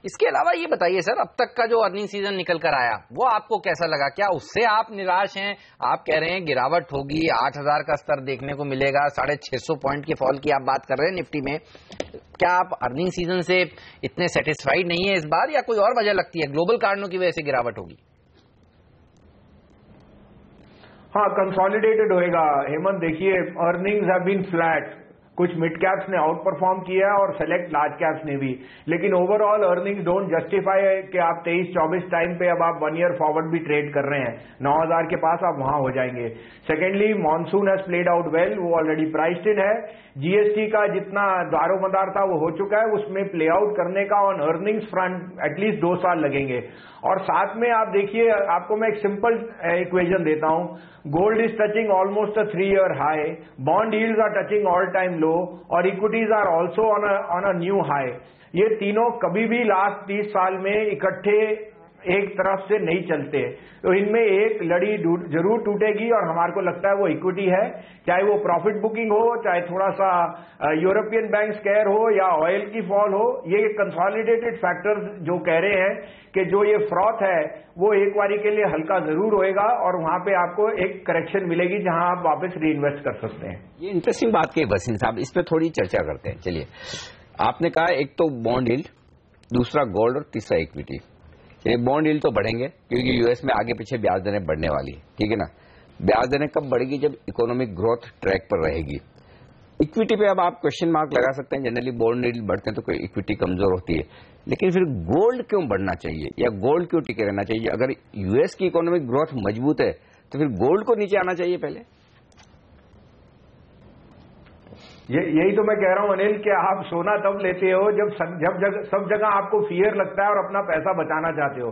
इसके अलावा ये बताइए सर, अब तक का जो अर्निंग सीजन निकल कर आया वो आपको कैसा लगा? क्या उससे आप निराश हैं? आप कह रहे हैं गिरावट होगी, 8,000 का स्तर देखने को मिलेगा, 650 पॉइंट के फॉल की आप बात कर रहे हैं निफ्टी में। क्या आप अर्निंग सीजन से इतने सेटिस्फाइड नहीं है इस बार, या कोई और वजह लगती है, ग्लोबल कारणों की वजह से गिरावट होगी? हाँ, कंसोलिडेटेड होएगा हेमंत। देखिए, अर्निंग्स हैव बीन फ्लैट, कुछ मिड कैप्स ने आउट परफॉर्म किया और सेलेक्ट लार्ज कैप्स ने भी, लेकिन ओवरऑल अर्निंग्स डोंट जस्टिफाई कि आप 23-24 टाइम पे अब आप 1 ईयर फॉरवर्ड भी ट्रेड कर रहे हैं, 9000 के पास आप वहां हो जाएंगे। Secondly, monsoon has played out well, वो ऑलरेडी प्राइस्ड इन है। जीएसटी का जितना दारोमदार था वो हो चुका है, उसमें प्ले आउट करने का ऑन अर्निंग्स फ्रंट एटलीस्ट 2 साल लगेंगे। और साथ में आप देखिए, आपको मैं एक सिंपल इक्वेशन देता हूं, gold is touching almost a 3 year high, bond yields are touching all time low, और equities are also on a new high. ये तीनों कभी भी लास्ट 30 साल में इकट्ठे एक तरफ से नहीं चलते, तो इनमें एक लड़ी जरूर टूटेगी, और हमारे को लगता है वो इक्विटी है, चाहे वो प्रॉफिट बुकिंग हो, चाहे थोड़ा सा यूरोपियन बैंक स्केयर हो या ऑयल की फॉल हो। ये कंसोलिडेटेड फैक्टर्स जो कह रहे हैं कि जो ये फ्रॉथ है वो एक बारी के लिए हल्का जरूर होएगा, और वहां पे आपको एक करेक्शन मिलेगी जहां आप वापस री इन्वेस्ट कर सकते हैं। ये इंटरेस्टिंग बात कही वसीम साहब, इस पे थोड़ी चर्चा करते हैं। चलिए, आपने कहा एक तो बॉन्ड यील्ड, दूसरा गोल्ड और तीसरा इक्विटी। बॉन्ड यील्ड तो बढ़ेंगे क्योंकि यूएस में आगे पीछे ब्याज दरें बढ़ने वाली है, ठीक है ना। ब्याज दरें कब बढ़ेगी? जब इकोनॉमिक ग्रोथ ट्रैक पर रहेगी। इक्विटी पे अब आप क्वेश्चन मार्क लगा सकते हैं, जनरली बॉन्ड यील्ड बढ़ते हैं तो कोई इक्विटी कमजोर होती है, लेकिन फिर गोल्ड क्यों बढ़ना चाहिए या गोल्ड क्यों टिके रहना चाहिए? अगर यूएस की इकोनॉमिक ग्रोथ मजबूत है तो फिर गोल्ड को नीचे आना चाहिए पहले। यही तो मैं कह रहा हूं अनिल कि आप सोना तब लेते हो जब सब जगह आपको फियर लगता है और अपना पैसा बचाना चाहते हो।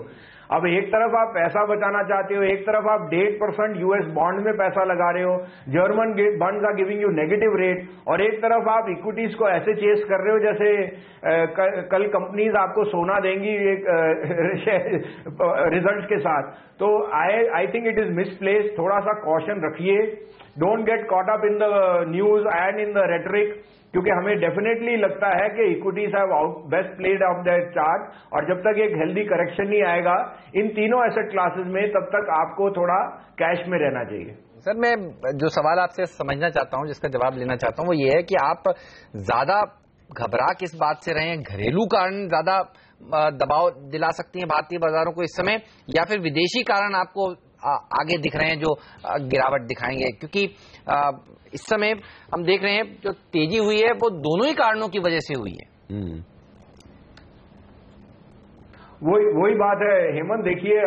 अब एक तरफ आप पैसा बचाना चाहते हो, एक तरफ आप 1.5% यूएस बॉन्ड में पैसा लगा रहे हो, German bonds are giving you negative rate, और एक तरफ आप इक्विटीज को ऐसे चेस कर रहे हो जैसे कल कंपनीज आपको सोना देंगी एक रिजल्ट के साथ। तो I think it is misplace. थोड़ा सा कॉशन रखिए, don't get caught up in the news and in the rhetoric, क्योंकि हमें डेफिनेटली लगता है कि equities have best played of that chart, और जब तक एक हेल्दी करेक्शन नहीं आएगा इन तीनों एसेट क्लासेस में, तब तक आपको थोड़ा कैश में रहना चाहिए। सर, मैं जो सवाल आपसे समझना चाहता हूं, जिसका जवाब लेना चाहता हूं, वो ये है कि आप ज्यादा घबरा किस बात से रहे हैं? घरेलू कारण ज्यादा दबाव दिला सकती हैं भारतीय बाजारों को इस समय, या फिर विदेशी कारण आपको आगे दिख रहे हैं जो गिरावट दिखाएंगे? क्योंकि इस समय हम देख रहे हैं जो तेजी हुई है वो दोनों ही कारणों की वजह से हुई है। वही बात है हेमंत। देखिए,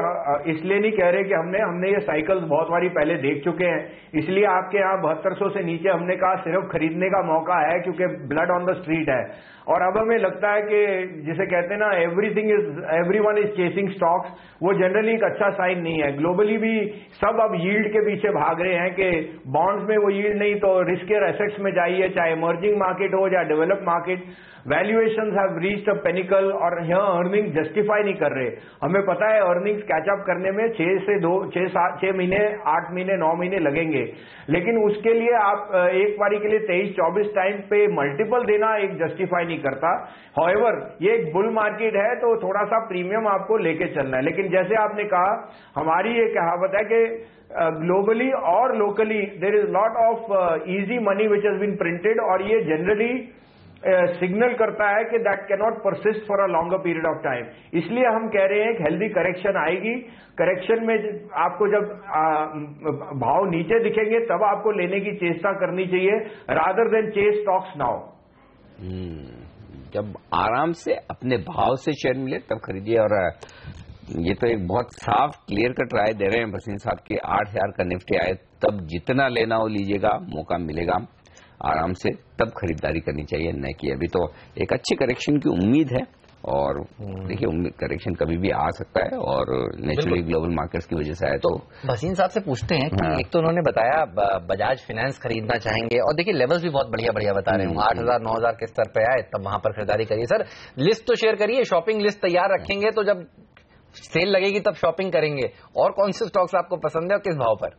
इसलिए नहीं कह रहे कि हमने ये साइकिल्स बहुत बारी पहले देख चुके हैं, इसलिए आपके यहाँ 7200 से नीचे हमने कहा सिर्फ खरीदने का मौका है, क्योंकि ब्लड ऑन द स्ट्रीट है। और अब हमें लगता है कि जिसे कहते हैं ना, एवरीवन इज चेसिंग स्टॉक्स, वो जनरली एक अच्छा साइन नहीं है। ग्लोबली भी सब अब यील्ड के पीछे भाग रहे हैं कि बॉन्ड्स में वो यील्ड नहीं तो रिस्कियर एसेट्स में जाइए, चाहे इमर्जिंग मार्केट हो या develop market. Valuations have reached a pinnacle, और यहाँ अर्निंग जस्टिफाई नहीं कर रहे। हमें पता है अर्निंग्स कैचअप करने में 6 महीने, 8 महीने, 9 महीने लगेंगे, लेकिन उसके लिए आप एक बारी के लिए 23-24 टाइम पे मल्टीपल देना एक जस्टिफाई नहीं करता। हाउएवर, ये एक बुल मार्केट है तो थोड़ा सा प्रीमियम आपको लेके चलना है, लेकिन जैसे आपने कहा, हमारी ये कहावत है कि ग्लोबली और locally there is lot of easy money which has been printed, और ये जनरली सिग्नल करता है कि that can not persist for a longer period of time. इसलिए हम कह रहे हैं कि हेल्दी करेक्शन आएगी। करेक्शन में आपको जब भाव नीचे दिखेंगे तब आपको लेने की चेष्टा करनी चाहिए, rather than chase stocks now. जब आराम से अपने भाव से शेयर मिले तब खरीदिए। और ये तो एक बहुत साफ क्लियर कट राय दे रहे हैं वसीम साहब के, 8000 का निफ्टी आए तब जितना लेना हो लीजिएगा, मौका मिलेगा आराम से, तब खरीदारी करनी चाहिए, न कि अभी। तो एक अच्छी करेक्शन की उम्मीद है, और देखिए करेक्शन कभी भी आ सकता है, और नेचुरली ग्लोबल मार्केट्स की वजह से आए। तो वसीम साहब से पूछते हैं कि एक तो उन्होंने बताया बजाज फाइनेंस खरीदना चाहेंगे, और देखिए लेवल्स भी बहुत बढ़िया बढ़िया बता रहे हैं, 8000 9000 के स्तर पे आए तब वहां पर खरीदारी करिए। सर, लिस्ट तो शेयर करिए, शॉपिंग लिस्ट तैयार रखेंगे तो जब सेल लगेगी तब शॉपिंग करेंगे। और कौन से स्टॉक्स आपको पसंद है और किस भाव पर?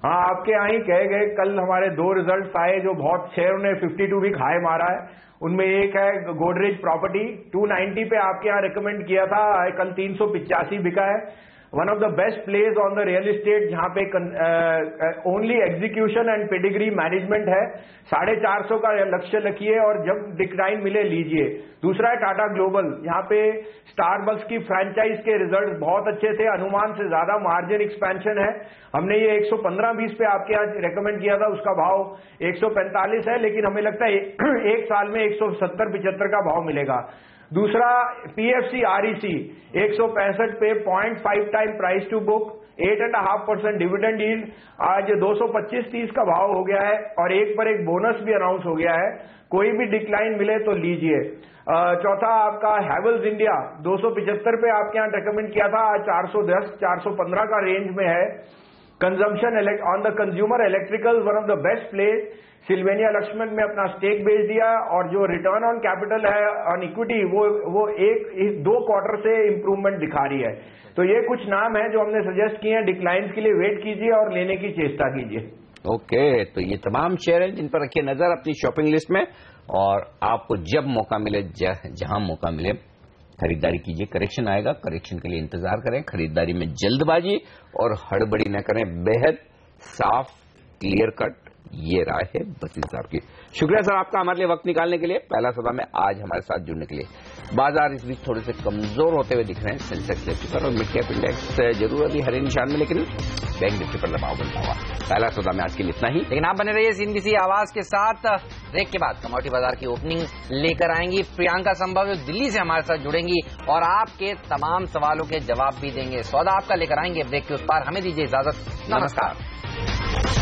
हाँ, आपके यहाँ ही कहे गए, कल हमारे 2 रिजल्ट्स आए जो बहुत शेयर ने 52 भी खाए मारा है। उनमें एक है गोदरेज प्रॉपर्टी, 290 पे आपके यहाँ रिकमेंड किया था, कल 385 बिका है। One of the best place on the real estate, जहां पे only execution and pedigree management है। 450 का लक्ष्य रखिए और जब डिक्लाइन मिले लीजिए। दूसरा है टाटा ग्लोबल, यहाँ पे स्टारबक्स की फ्रेंचाइज के रिजल्ट बहुत अच्छे थे, अनुमान से ज्यादा मार्जिन एक्सपेंशन है। हमने ये 115-20 पे आपके यहाँ रेकमेंड किया था, उसका भाव 145 है, लेकिन हमें लगता है एक साल में 170-75 का भाव मिलेगा। दूसरा पीएफसी आरईसी 165 पे 0.5 time price to book, 8.5% dividend yield, आज 225-30 का भाव हो गया है और एक पर एक बोनस भी अनाउंस हो गया है। कोई भी डिक्लाइन मिले तो लीजिए। चौथा आपका हैवेल्स इंडिया 275 पे आपके यहाँ रेकमेंड किया था, आज 410-415 का रेंज में है। Consumption on the consumer electrical one of the best place, Sylvania Lakshman में अपना स्टेक बेच दिया और जो रिटर्न ऑन कैपिटल है ऑन इक्विटी वो एक 2 क्वार्टर से इंप्रूवमेंट दिखा रही है। तो ये कुछ नाम है जो हमने सजेस्ट किए हैं, डिक्लाइंस के लिए वेट कीजिए और लेने की चेष्टा कीजिए। ओके, तो ये तमाम शेयर हैं जिन पर रखिए नजर अपनी शॉपिंग लिस्ट में, और आपको जब मौका मिले, जहां मौका मिले खरीदारी कीजिए। करेक्शन आएगा, करेक्शन के लिए इंतजार करें, खरीदारी में जल्दबाजी और हड़बड़ी न करें। बेहद साफ क्लियर कट ये राय है बसीर साहब की। शुक्रिया सर आपका हमारे लिए वक्त निकालने के लिए, पहला सभा में आज हमारे साथ जुड़ने के लिए। बाजार इस बीच थोड़े से कमजोर होते हुए दिख रहे हैं, सेंसेक्स निफ्टी पर और मिड कैप इंडेक्स जरूर अभी हरे निशान में, लेकिन बैंक निफ्टी पर दबाव बनता हुआ। पहला सौदा में आज के लिए इतना ही, लेकिन आप बने रहिए सीएनबीसी आवाज के साथ। ब्रेक के बाद कमोडिटी बाजार की ओपनिंग लेकर आएंगी प्रियंका संभव, जो दिल्ली से हमारे साथ जुड़ेंगी और आपके तमाम सवालों के जवाब भी देंगे। सौदा आपका लेकर आएंगे ब्रेक के उस पार। हमें दीजिए इजाजत, नमस्कार।